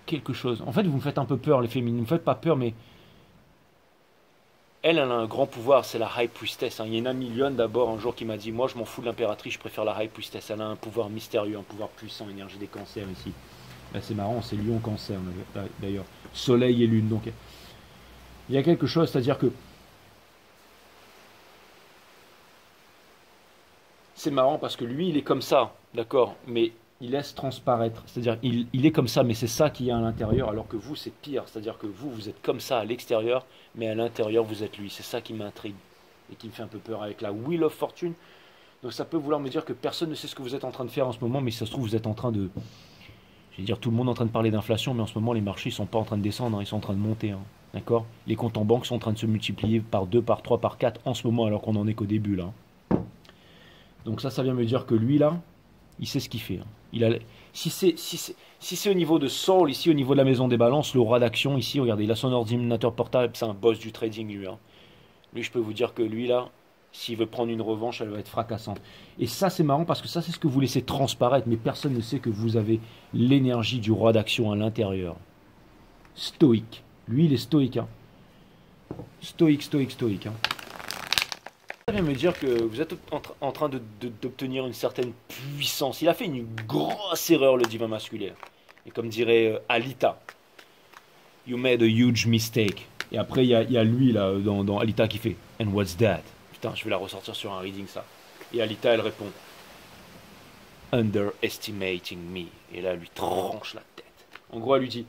quelque chose. En fait, vous me faites un peu peur, les féminines. Vous me faites pas peur, mais elle a un grand pouvoir, c'est la High Priestess. Hein. Il y a une amie Lyon d'abord un jour qui m'a dit, moi je m'en fous de l'impératrice, je préfère la High Priestess. Elle a un pouvoir mystérieux, un pouvoir puissant, énergie des cancers ici. Là, c'est marrant, c'est Lion Cancer d'ailleurs. Soleil et Lune. Donc, il y a quelque chose, c'est-à-dire que c'est marrant parce que lui, il est comme ça, d'accord, mais il laisse transparaître. C'est-à-dire, il est comme ça, mais c'est ça qu'il y a à l'intérieur, alors que vous, c'est pire. C'est-à-dire que vous êtes comme ça à l'extérieur, mais à l'intérieur, vous êtes lui. C'est ça qui m'intrigue et qui me fait un peu peur avec la Wheel of Fortune. Donc ça peut vouloir me dire que personne ne sait ce que vous êtes en train de faire en ce moment, mais si ça se trouve, vous êtes en train de... Je vais dire, tout le monde est en train de parler d'inflation, mais en ce moment, les marchés ne sont pas en train de descendre, hein, ils sont en train de monter. Hein, d'accord? Les comptes en banque sont en train de se multiplier par 2, par 3, par 4 en ce moment, alors qu'on n'en est qu'au début, là. Donc ça vient me dire que lui, là, il sait ce qu'il fait. Hein. Si c'est au niveau de Soul, ici, au niveau de la maison des balances, le roi d'action, ici, regardez, il a son ordinateur portable, c'est un boss du trading, lui. Hein. Lui, je peux vous dire que lui, là, s'il veut prendre une revanche, elle va être fracassante. Et ça, c'est marrant, parce que ça, c'est ce que vous laissez transparaître, mais personne ne sait que vous avez l'énergie du roi d'action à l'intérieur. Stoïque. Lui, il est stoïque. Hein. Stoïque. Hein. Ça vient me dire que vous êtes en train d'obtenir une certaine puissance. Il a fait une grosse erreur, le divin masculin. Et comme dirait Alita, you made a huge mistake. Et après, il y a lui, là, dans Alita, qui fait And what's that? Putain, je vais la ressortir sur un reading, ça. Et Alita, elle répond Underestimating me. Et là, elle lui tranche la tête. En gros, elle lui dit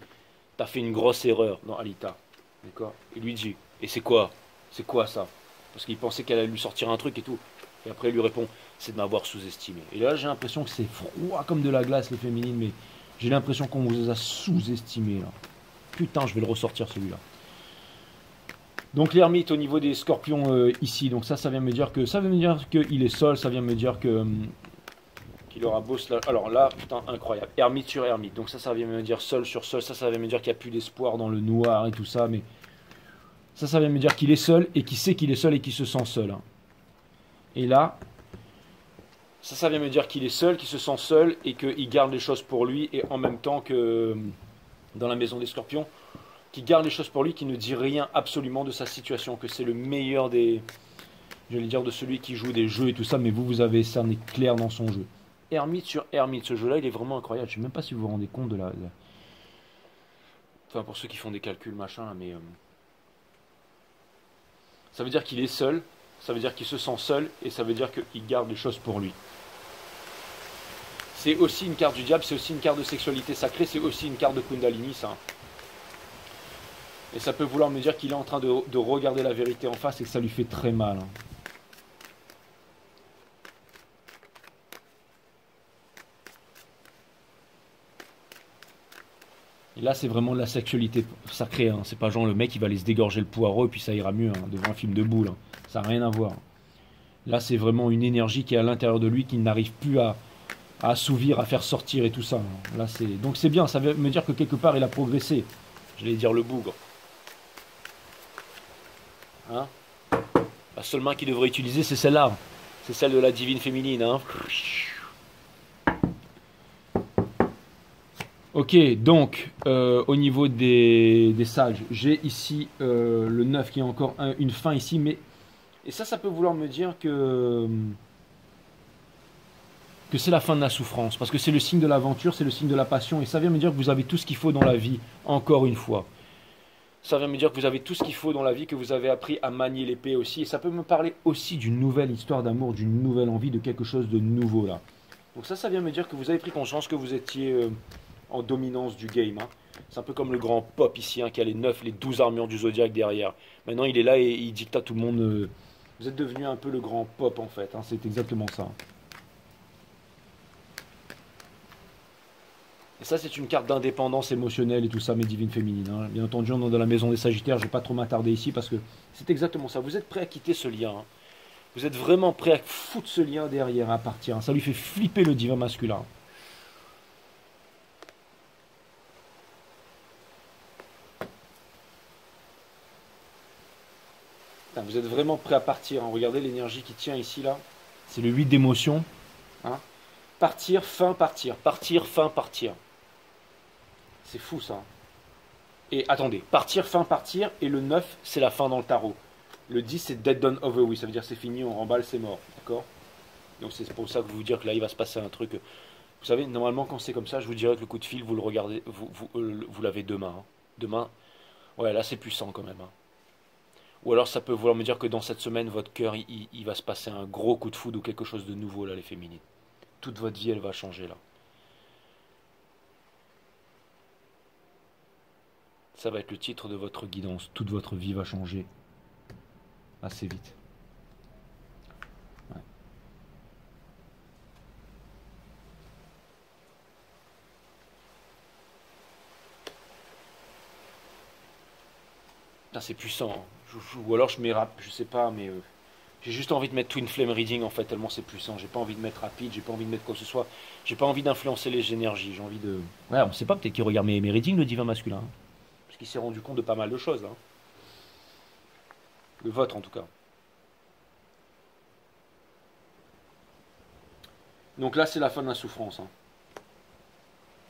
T'as fait une grosse erreur dans Alita. D'accord? Il lui dit Et c'est quoi? C'est quoi ça? Parce qu'il pensait qu'elle allait lui sortir un truc et tout. Et après, il lui répond, c'est de m'avoir sous-estimé. Et là, j'ai l'impression que c'est froid comme de la glace, les féminines, mais j'ai l'impression qu'on vous a sous-estimé, là. Putain, je vais le ressortir, celui-là. Donc, l'ermite au niveau des scorpions, ici. Donc ça vient me dire que... Ça veut me dire qu'il est seul, ça vient me dire que... qu'il aura beau cela. Alors là, putain, incroyable. Ermite sur ermite. Donc ça vient me dire seul sur seul. Ça vient me dire qu'il n'y a plus d'espoir dans le noir et tout ça, mais... Ça vient me dire qu'il est seul et qu'il sait qu'il est seul et qu'il se sent seul. Hein. Et là, ça vient me dire qu'il est seul, qu'il se sent seul et qu'il garde les choses pour lui et en même temps que dans la maison des scorpions, qu'il garde les choses pour lui, qu'il ne dit rien absolument de sa situation, que c'est le meilleur des... J'allais dire de celui qui joue des jeux et tout ça, mais vous avez cerné clair dans son jeu. Ermite sur ermite, ce jeu-là, il est vraiment incroyable. Je ne sais même pas si vous vous rendez compte de la... Enfin, pour ceux qui font des calculs, machin, là, mais... Ça veut dire qu'il est seul, ça veut dire qu'il se sent seul, et ça veut dire qu'il garde les choses pour lui. C'est aussi une carte du diable, c'est aussi une carte de sexualité sacrée, c'est aussi une carte de Kundalini, ça. Et ça peut vouloir me dire qu'il est en train de regarder la vérité en face et que ça lui fait très mal, hein. Et là, c'est vraiment de la sexualité sacrée, hein. C'est pas genre le mec, il va aller se dégorger le poireau et puis ça ira mieux, hein, devant un film de boule, hein. Ça n'a rien à voir. Là, c'est vraiment une énergie qui est à l'intérieur de lui, qui n'arrive plus à assouvir, à faire sortir et tout ça, hein. Là, donc c'est bien, ça veut me dire que quelque part, il a progressé. J'allais dire le bougre. Hein? La seule main qu'il devrait utiliser, c'est celle-là. C'est celle de la divine féminine, hein. Ok, donc au niveau des sages, j'ai ici le 9 qui a encore une fin ici, mais et ça peut vouloir me dire que c'est la fin de la souffrance, parce que c'est le signe de l'aventure, c'est le signe de la passion, et ça vient me dire que vous avez tout ce qu'il faut dans la vie, encore une fois. Ça vient me dire que vous avez tout ce qu'il faut dans la vie, que vous avez appris à manier l'épée aussi, et ça peut me parler aussi d'une nouvelle histoire d'amour, d'une nouvelle envie, de quelque chose de nouveau là. Donc ça vient me dire que vous avez pris conscience que vous étiez en dominance du game, hein. C'est un peu comme le grand Pop ici, hein, qui a les 9, les 12 armures du Zodiac derrière. Maintenant il est là et il dicte à tout le monde. Vous êtes devenu un peu le grand Pop en fait, hein, c'est exactement ça. Et ça c'est une carte d'indépendance émotionnelle et tout ça, mes divines féminines, hein. Bien entendu on est dans la maison des Sagittaires, je ne vais pas trop m'attarder ici parce que c'est exactement ça. Vous êtes prêt à quitter ce lien, hein. Vous êtes vraiment prêt à foutre ce lien derrière, à partir, hein. Ça lui fait flipper le divin masculin. Vous êtes vraiment prêt à partir, hein. Regardez l'énergie qui tient ici, là. C'est le 8 d'émotion, hein. Partir, fin, partir. Partir, fin, partir. C'est fou, ça. Et attendez, partir, fin, partir. Et le 9, c'est la fin dans le tarot. Le 10, c'est dead, done, over. Oui, ça veut dire c'est fini, on remballe, c'est mort. D'accord? Donc c'est pour ça que je vous dire que là, il va se passer un truc. Vous savez, normalement, quand c'est comme ça, je vous dirais que le coup de fil, vous le regardez, vous l'avez demain, hein. Demain, ouais, là, c'est puissant quand même, hein. Ou alors ça peut vouloir me dire que dans cette semaine, votre cœur, il va se passer un gros coup de foudre ou quelque chose de nouveau, là, les féminines. Toute votre vie, elle va changer, là. Ça va être le titre de votre guidance. Toute votre vie va changer assez vite. Ouais. C'est puissant, hein. Ou alors je mets je sais pas, mais j'ai juste envie de mettre Twin Flame Reading en fait, tellement c'est puissant. J'ai pas envie de mettre rapide, j'ai pas envie de mettre quoi que ce soit. J'ai pas envie d'influencer les énergies, j'ai envie de. Ouais, on sait pas, peut-être qu'il regarde mes readings, le divin masculin, hein. Parce qu'il s'est rendu compte de pas mal de choses là, hein. Le vôtre en tout cas. Donc là c'est la fin de la souffrance, hein.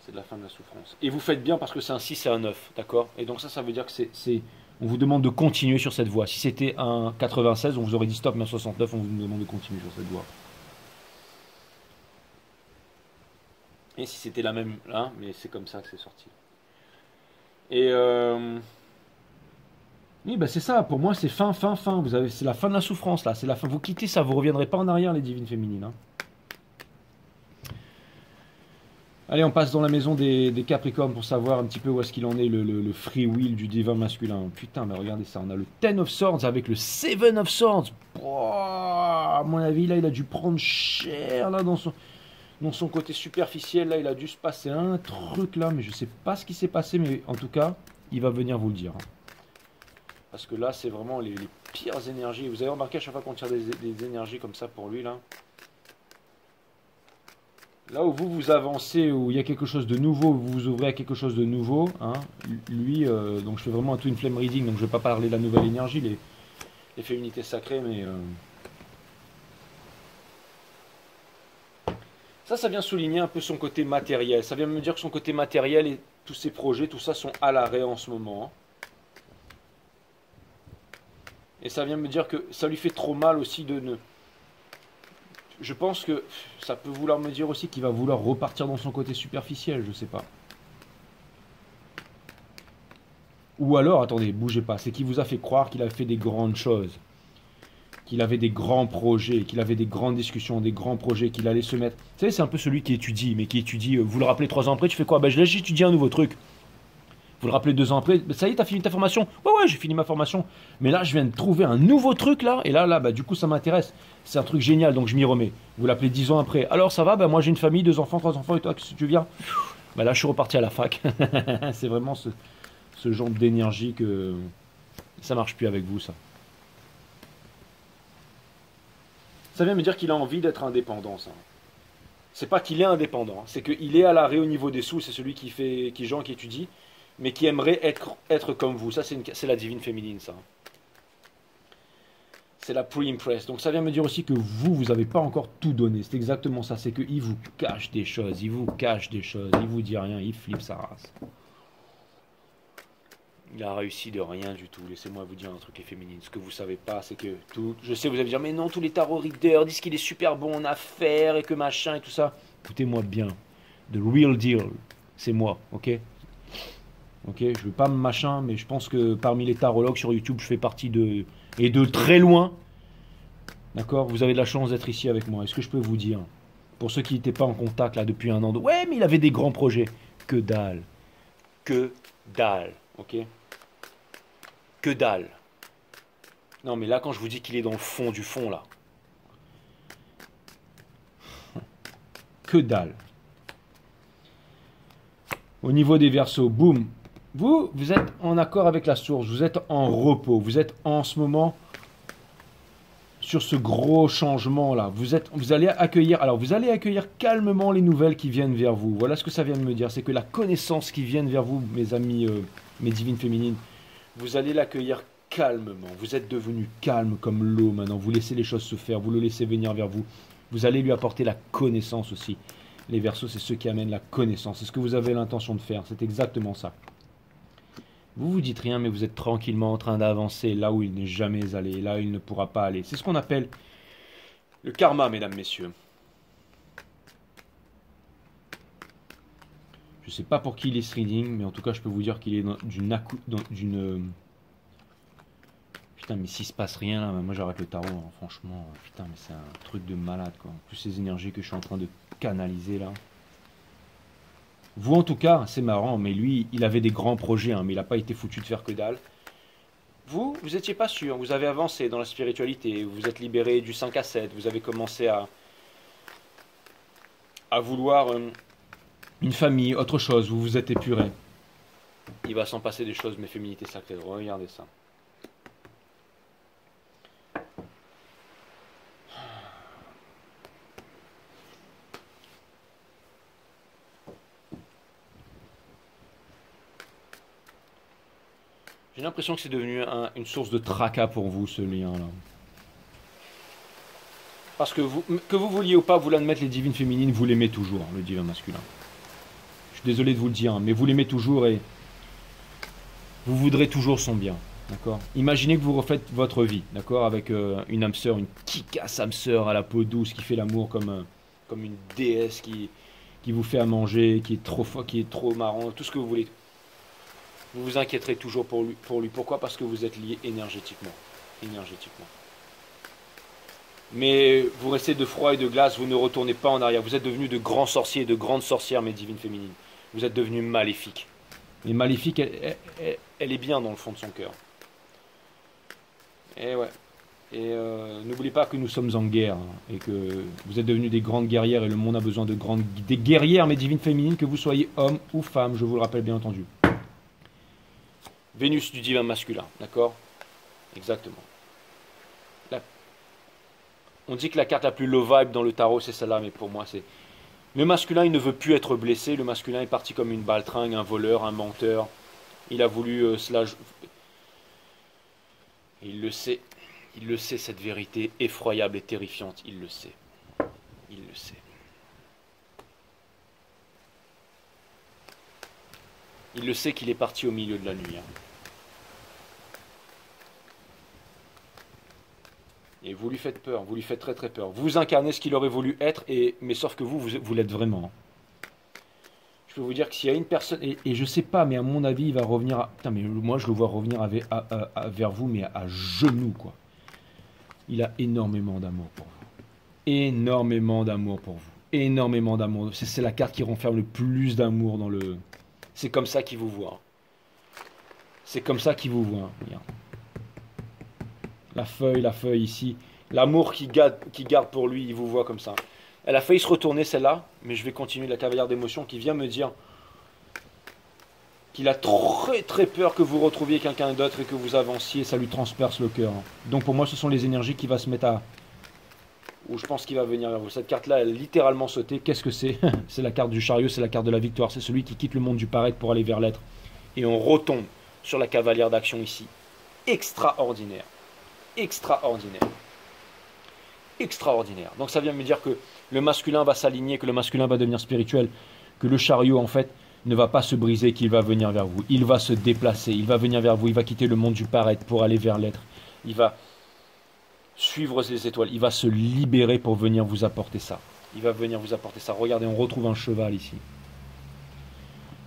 C'est de la fin de la souffrance. Et vous faites bien parce que c'est un 6 et un 9, d'accord? Et donc ça veut dire que on vous demande de continuer sur cette voie. Si c'était un 96, on vous aurait dit stop, mais un 69, on vous demande de continuer sur cette voie. Et si c'était la même, hein, mais c'est comme ça que c'est sorti. Et oui, bah c'est ça, pour moi c'est fin. C'est la fin de la souffrance là, c'est la fin. Vous quittez ça, vous reviendrez pas en arrière les divines féminines, hein. Allez, on passe dans la maison des Capricornes pour savoir un petit peu où est-ce qu'il en est, le free will du divin masculin. Putain, mais regardez ça, on a le Ten of Swords avec le Seven of Swords. À mon avis, là, il a dû prendre cher là dans son côté superficiel. Là, il a dû se passer un truc là, mais je sais pas ce qui s'est passé, mais en tout cas, il va venir vous le dire, hein. Parce que là, c'est vraiment les pires énergies. Vous avez remarqué à chaque fois qu'on tire des énergies comme ça pour lui, là. Là où vous avancez, où il y a quelque chose de nouveau, vous vous ouvrez à quelque chose de nouveau, hein, lui, donc je fais vraiment un Twin Flame Reading, donc je ne vais pas parler de la nouvelle énergie, les féminités sacrées, mais ça vient souligner un peu son côté matériel. Ça vient me dire que son côté matériel et tous ses projets, tout ça sont à l'arrêt en ce moment, hein. Et ça vient me dire que ça lui fait trop mal aussi de. Je pense que ça peut vouloir me dire aussi qu'il va vouloir repartir dans son côté superficiel, je sais pas. Ou alors, attendez, bougez pas, c'est qu'il vous a fait croire qu'il a fait des grandes choses, qu'il avait des grands projets, qu'il avait des grandes discussions, des grands projets, qu'il allait se mettre. Vous savez, c'est un peu celui qui étudie, mais qui étudie, vous le rappelez 3 ans après, tu fais quoi? Ben j'étudie un nouveau truc. Vous le rappelez 2 ans après, ça y est, t'as fini ta formation? Ouais, ouais, j'ai fini ma formation. Mais là, je viens de trouver un nouveau truc là, et là, bah, du coup, ça m'intéresse. C'est un truc génial, donc je m'y remets. Vous l'appelez 10 ans après. Alors, ça va? Bah, moi, j'ai une famille, 2 enfants, 3 enfants, et toi, qu'est-ce que tu viens? Bah, là, je suis reparti à la fac. C'est vraiment ce genre d'énergie que ça marche plus avec vous, ça. Ça vient me dire qu'il a envie d'être indépendant, ça. C'est pas qu'il est indépendant, hein. C'est qu'il est à l'arrêt au niveau des sous, c'est celui qui étudie, mais qui aimerait être comme vous. Ça, c'est la divine féminine, ça. C'est la pre-impress. Donc ça vient me dire aussi que vous n'avez pas encore tout donné. C'est exactement ça. C'est qu'il vous cache des choses, il vous cache des choses, il vous dit rien, il flippe sa race. Il a réussi de rien du tout. Laissez-moi vous dire un truc, les féminines. Ce que vous savez pas, c'est que tout. Je sais, vous allez dire, mais non, tous les tarot readers disent qu'il est super bon en affaires et que machin et tout ça. Écoutez-moi bien. The real deal, c'est moi, ok? Ok, je veux pas machin, mais je pense que parmi les tarologues sur YouTube, je fais partie de. Et de très loin. D'accord? Vous avez de la chance d'être ici avec moi. Est-ce que je peux vous dire? Pour ceux qui n'étaient pas en contact là depuis un an. Ouais, mais il avait des grands projets. Que dalle. Que dalle. Ok? Que dalle. Non, mais là, quand je vous dis qu'il est dans le fond du fond, là. Que dalle. Au niveau des versos, boum. Vous êtes en accord avec la source. Vous êtes en repos. Vous êtes en ce moment sur ce gros changement-là. Vous allez accueillir. Alors, vous allez accueillir calmement les nouvelles qui viennent vers vous. Voilà ce que ça vient de me dire. C'est que la connaissance qui vient vers vous, mes amis, mes divines féminines, vous allez l'accueillir calmement. Vous êtes devenu calme comme l'eau maintenant. Vous laissez les choses se faire. Vous le laissez venir vers vous. Vous allez lui apporter la connaissance aussi. Les versos, c'est ceux qui amènent la connaissance. C'est ce que vous avez l'intention de faire. C'est exactement ça. Vous vous dites rien, mais vous êtes tranquillement en train d'avancer là où il n'est jamais allé, là où il ne pourra pas aller. C'est ce qu'on appelle le karma, mesdames, messieurs. Je ne sais pas pour qui il est ce reading, mais en tout cas, je peux vous dire qu'il est d'une. Putain, mais s'il se passe rien là, moi j'arrête le tarot, hein, franchement. Putain, mais c'est un truc de malade, quoi. Plus ces énergies que je suis en train de canaliser là. Vous, en tout cas, c'est marrant, mais lui, il avait des grands projets, hein, mais il n'a pas été foutu de faire que dalle. Vous n'étiez pas sûr, vous avez avancé dans la spiritualité, vous êtes libéré du 5 à 7, vous avez commencé à vouloir une famille, autre chose, vous vous êtes épuré. Il va s'en passer des choses, mes féminités sacrées, regardez ça. J'ai l'impression que c'est devenu une source de tracas pour vous, ce lien-là. Parce que vous vouliez ou pas vous l'admettre, les divines féminines, vous l'aimez toujours, le divin masculin. Je suis désolé de vous le dire, mais vous l'aimez toujours et vous voudrez toujours son bien. D'accord? Imaginez que vous refaites votre vie, d'accord? Avec une âme sœur, une kick-ass âme sœur à la peau douce, qui fait l'amour comme une déesse, qui vous fait à manger, qui est trop marrant, tout ce que vous voulez. Vous vous inquiéterez toujours pour lui. Pourquoi? Parce que vous êtes liés énergétiquement. Mais vous restez de froid et de glace, vous ne retournez pas en arrière. Vous êtes devenus de grands sorciers et de grandes sorcières, mes divines féminines. Vous êtes devenus maléfiques. Et maléfique, elle est bien dans le fond de son cœur. Et ouais. Et n'oubliez pas que nous sommes en guerre, hein, et que vous êtes devenus des grandes guerrières et le monde a besoin des guerrières, mes divines féminines, que vous soyez homme ou femme, je vous le rappelle bien entendu. Vénus du divin masculin, d'accord? Exactement. On dit que la carte la plus low vibe dans le tarot, c'est celle-là, mais pour moi, c'est... Le masculin, il ne veut plus être blessé. Le masculin est parti comme une baltringue, un voleur, un menteur. Il a voulu cela... Il le sait. Il le sait, cette vérité effroyable et terrifiante. Il le sait. Il le sait. Il le sait qu'il est parti au milieu de la nuit. Hein. Et vous lui faites peur, vous lui faites très très peur. Vous incarnez ce qu'il aurait voulu être, mais sauf que vous l'êtes vraiment. Je peux vous dire que s'il y a une personne, et je sais pas, mais à mon avis, il va revenir à... Putain, mais moi je le vois revenir vers vous, mais à genoux, quoi. Il a énormément d'amour pour vous. Énormément d'amour pour vous. Énormément d'amour. C'est la carte qui renferme le plus d'amour dans le... C'est comme ça qu'il vous voit. C'est comme ça qu'il vous voit. Hein. Regarde. La feuille ici. L'amour qu'il garde pour lui, il vous voit comme ça. Elle a failli se retourner celle-là, mais je vais continuer. La cavalière d'émotion qui vient me dire qu'il a très très peur que vous retrouviez quelqu'un d'autre et que vous avanciez, ça lui transperce le cœur. Donc pour moi, ce sont les énergies qui vont se mettre à... Ou je pense qu'il va venir vers vous. Cette carte-là, elle a littéralement sauté. Qu'est-ce que c'est? C'est la carte du chariot, c'est la carte de la victoire. C'est celui qui quitte le monde du paraître pour aller vers l'être. Et on retombe sur la cavalière d'action ici. Extraordinaire. Extraordinaire. Extraordinaire. Donc ça vient me dire que le masculin va s'aligner, que le masculin va devenir spirituel, que le chariot, en fait, ne va pas se briser, qu'il va venir vers vous. Il va se déplacer, il va venir vers vous, il va quitter le monde du paraître pour aller vers l'être. Il va suivre ses étoiles, il va se libérer pour venir vous apporter ça. Il va venir vous apporter ça. Regardez, on retrouve un cheval ici.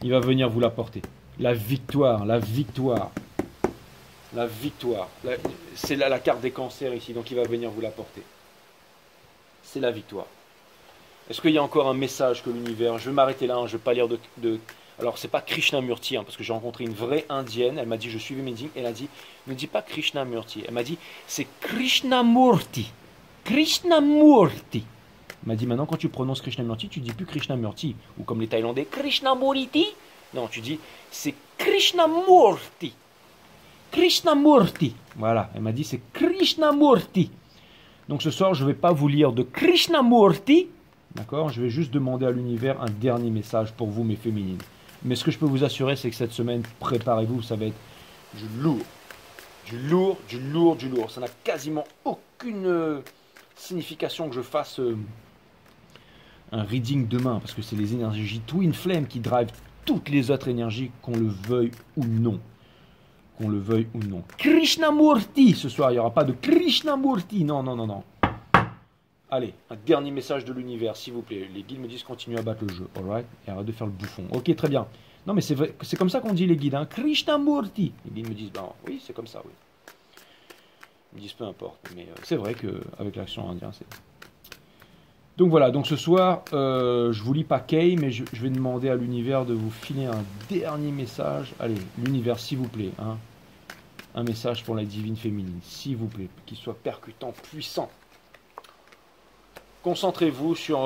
Il va venir vous l'apporter. La victoire, la victoire. La victoire. C'est la carte des cancers ici, donc il va venir vous l'apporter. C'est la victoire. Est-ce qu'il y a encore un message que l'univers... Je vais m'arrêter là, hein, je ne vais pas lire de... Alors, c'est pas Krishnamurti, hein, parce que j'ai rencontré une vraie indienne. Elle m'a dit, je suivais mes dignes. Elle a dit, ne dis pas Krishnamurti. Elle m'a dit, c'est Krishnamurti. Krishnamurti. Elle m'a dit, maintenant, quand tu prononces Krishnamurti, tu dis plus Krishnamurti. Ou comme les Thaïlandais, Krishnamurti. Non, tu dis, c'est Krishnamurti. Krishnamurti. Voilà, elle m'a dit, c'est Krishnamurti. Donc, ce soir, je ne vais pas vous lire de Krishnamurti. D'accord? Je vais juste demander à l'univers un dernier message pour vous, mes féminines. Mais ce que je peux vous assurer, c'est que cette semaine, préparez-vous, ça va être du lourd. Du lourd, du lourd, du lourd. Ça n'a quasiment aucune signification que je fasse un reading demain, parce que c'est les énergies Twin Flame qui drivent toutes les autres énergies, qu'on le veuille ou non. Qu'on le veuille ou non. Krishnamurti, ce soir, il n'y aura pas de Krishnamurti. Non, non, non, non. Allez, un dernier message de l'univers, s'il vous plaît. Les guides me disent continue à battre le jeu, alright? Et arrête de faire le bouffon. Ok, très bien. Non, mais c'est comme ça qu'on dit les guides, hein. Krishnamurti. Les guides me disent, ben oui, c'est comme ça, oui. Ils me disent peu importe. Mais c'est vrai qu'avec l'action indienne, c'est... Donc voilà, donc ce soir, je vous lis pas Kay, mais je vais demander à l'univers de vous filer un dernier message. Allez, l'univers, s'il vous plaît, hein. Un message pour la divine féminine, s'il vous plaît, qu'il soit percutant, puissant. Concentrez-vous sur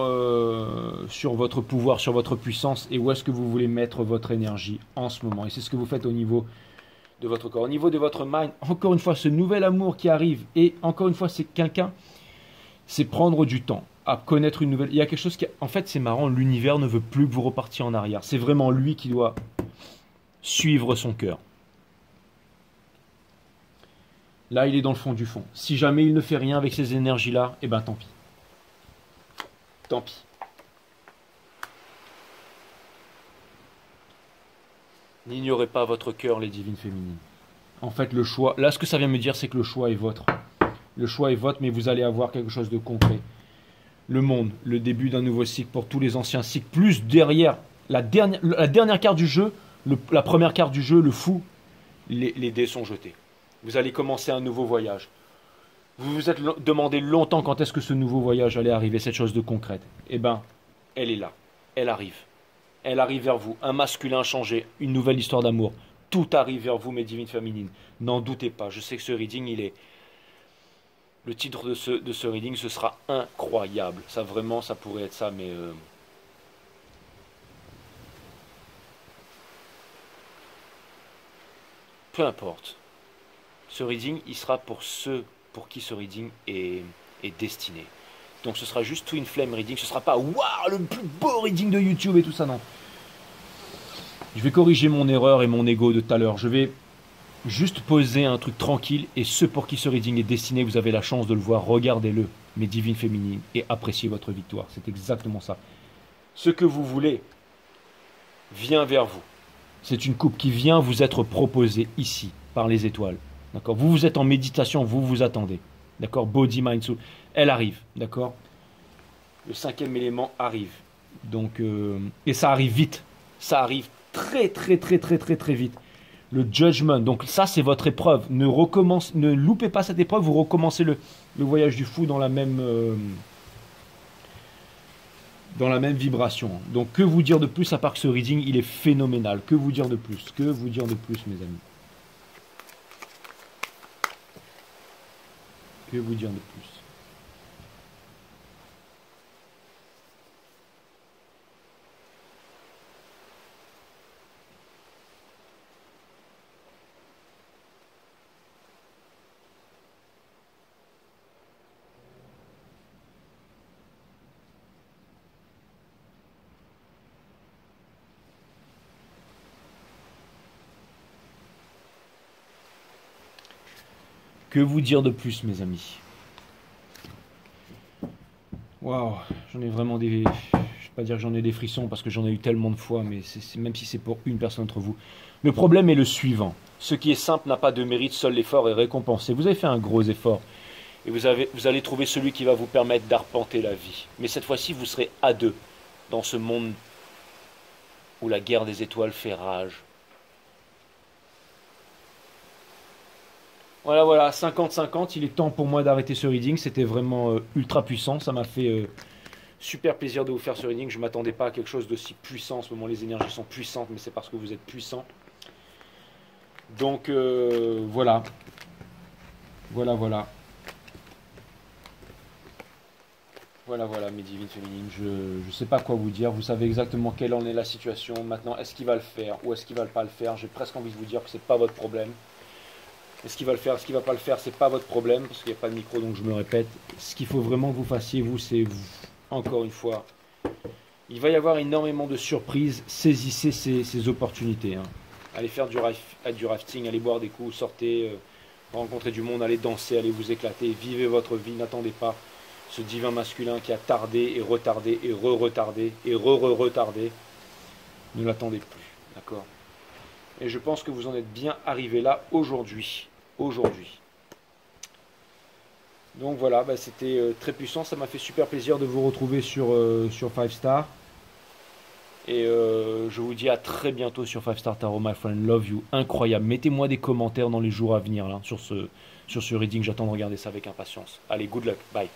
votre pouvoir, sur votre puissance et où est-ce que vous voulez mettre votre énergie en ce moment. Et c'est ce que vous faites au niveau de votre corps, au niveau de votre mind. Encore une fois, ce nouvel amour qui arrive, et encore une fois, c'est quelqu'un, c'est prendre du temps à connaître une nouvelle... Il y a quelque chose qui... En fait, c'est marrant, l'univers ne veut plus que vous repartiez en arrière. C'est vraiment lui qui doit suivre son cœur. Là, il est dans le fond du fond. Si jamais il ne fait rien avec ces énergies-là, eh ben tant pis. Tant pis. N'ignorez pas votre cœur, les divines féminines. En fait, le choix... Là, ce que ça vient me dire, c'est que le choix est vôtre. Le choix est vôtre, mais vous allez avoir quelque chose de concret. Le monde, le début d'un nouveau cycle pour tous les anciens cycles. Plus derrière, la dernière carte du jeu, la première carte du jeu, le fou, les dés sont jetés. Vous allez commencer un nouveau voyage. Vous vous êtes demandé longtemps quand est-ce que ce nouveau voyage allait arriver, cette chose de concrète. Eh bien, elle est là. Elle arrive. Elle arrive vers vous. Un masculin changé, une nouvelle histoire d'amour. Tout arrive vers vous, mes divines féminines. N'en doutez pas. Je sais que ce reading, il est... Le titre de ce reading, ce sera incroyable. Ça, vraiment, ça pourrait être ça, mais... Peu importe. Ce reading, il sera pour ceux pour qui ce reading est destiné. Donc ce sera juste Twin Flame Reading. Ce sera pas waouh, le plus beau reading de YouTube et tout ça, non. Je vais corriger mon erreur et mon ego de tout à l'heure. Je vais juste poser un truc tranquille. Et ceux pour qui ce reading est destiné, vous avez la chance de le voir. Regardez-le, mes divines féminines, et appréciez votre victoire. C'est exactement ça. Ce que vous voulez vient vers vous. C'est une coupe qui vient vous être proposée ici, par les étoiles. D'accord? Vous êtes en méditation, vous vous attendez. D'accord? Body, mind, soul. Elle arrive. D'accord? Le cinquième élément arrive. Donc, et ça arrive vite. Ça arrive très vite. Le judgment. Donc ça, c'est votre épreuve. Ne loupez pas cette épreuve. Vous recommencez le voyage du fou dans la même vibration. Donc, que vous dire de plus à part que ce reading, il est phénoménal. Que vous dire de plus? Que vous dire de plus, mes amis? Que vous dire de plus? Que vous dire de plus, mes amis? Waouh, j'en ai vraiment des... Je vais pas dire que j'en ai des frissons parce que j'en ai eu tellement de fois, mais même si c'est pour une personne d'entre vous. Le problème est le suivant. Ce qui est simple n'a pas de mérite, seul l'effort est récompensé. Vous avez fait un gros effort et vous allez trouver celui qui va vous permettre d'arpenter la vie. Mais cette fois-ci, vous serez à deux dans ce monde où la guerre des étoiles fait rage. Voilà, voilà, 50-50, il est temps pour moi d'arrêter ce reading. C'était vraiment ultra puissant. Ça m'a fait super plaisir de vous faire ce reading. Je ne m'attendais pas à quelque chose d'aussi puissant. En ce moment, les énergies sont puissantes, mais c'est parce que vous êtes puissant. Donc, voilà. Voilà, voilà. Voilà, voilà, mes divines féminines. Je ne sais pas quoi vous dire. Vous savez exactement quelle en est la situation. Maintenant, est-ce qu'il va le faire ou est-ce qu'il va pas le faire? J'ai presque envie de vous dire que c'est pas votre problème. Est-ce qu'il va le faire, est-ce qu'il va pas le faire, c'est pas votre problème, parce qu'il n'y a pas de micro, donc je me répète. Ce qu'il faut vraiment que vous fassiez, vous, c'est vous. Encore une fois, il va y avoir énormément de surprises. Saisissez ces opportunités. Hein. Allez faire du rafting, allez boire des coups, sortez, rencontrer du monde, allez danser, allez vous éclater, vivez votre vie, n'attendez pas ce divin masculin qui a tardé et retardé et re-retardé et re-re-retardé. Ne l'attendez plus, d'accord? Et je pense que vous en êtes bien arrivé là aujourd'hui. Donc voilà, bah, c'était très puissant. Ça m'a fait super plaisir de vous retrouver sur 5 Star. Et je vous dis à très bientôt sur 5 Star Tarot, my friend. Love you. Incroyable. Mettez-moi des commentaires dans les jours à venir là, sur ce reading. J'attends de regarder ça avec impatience. Allez, good luck. Bye.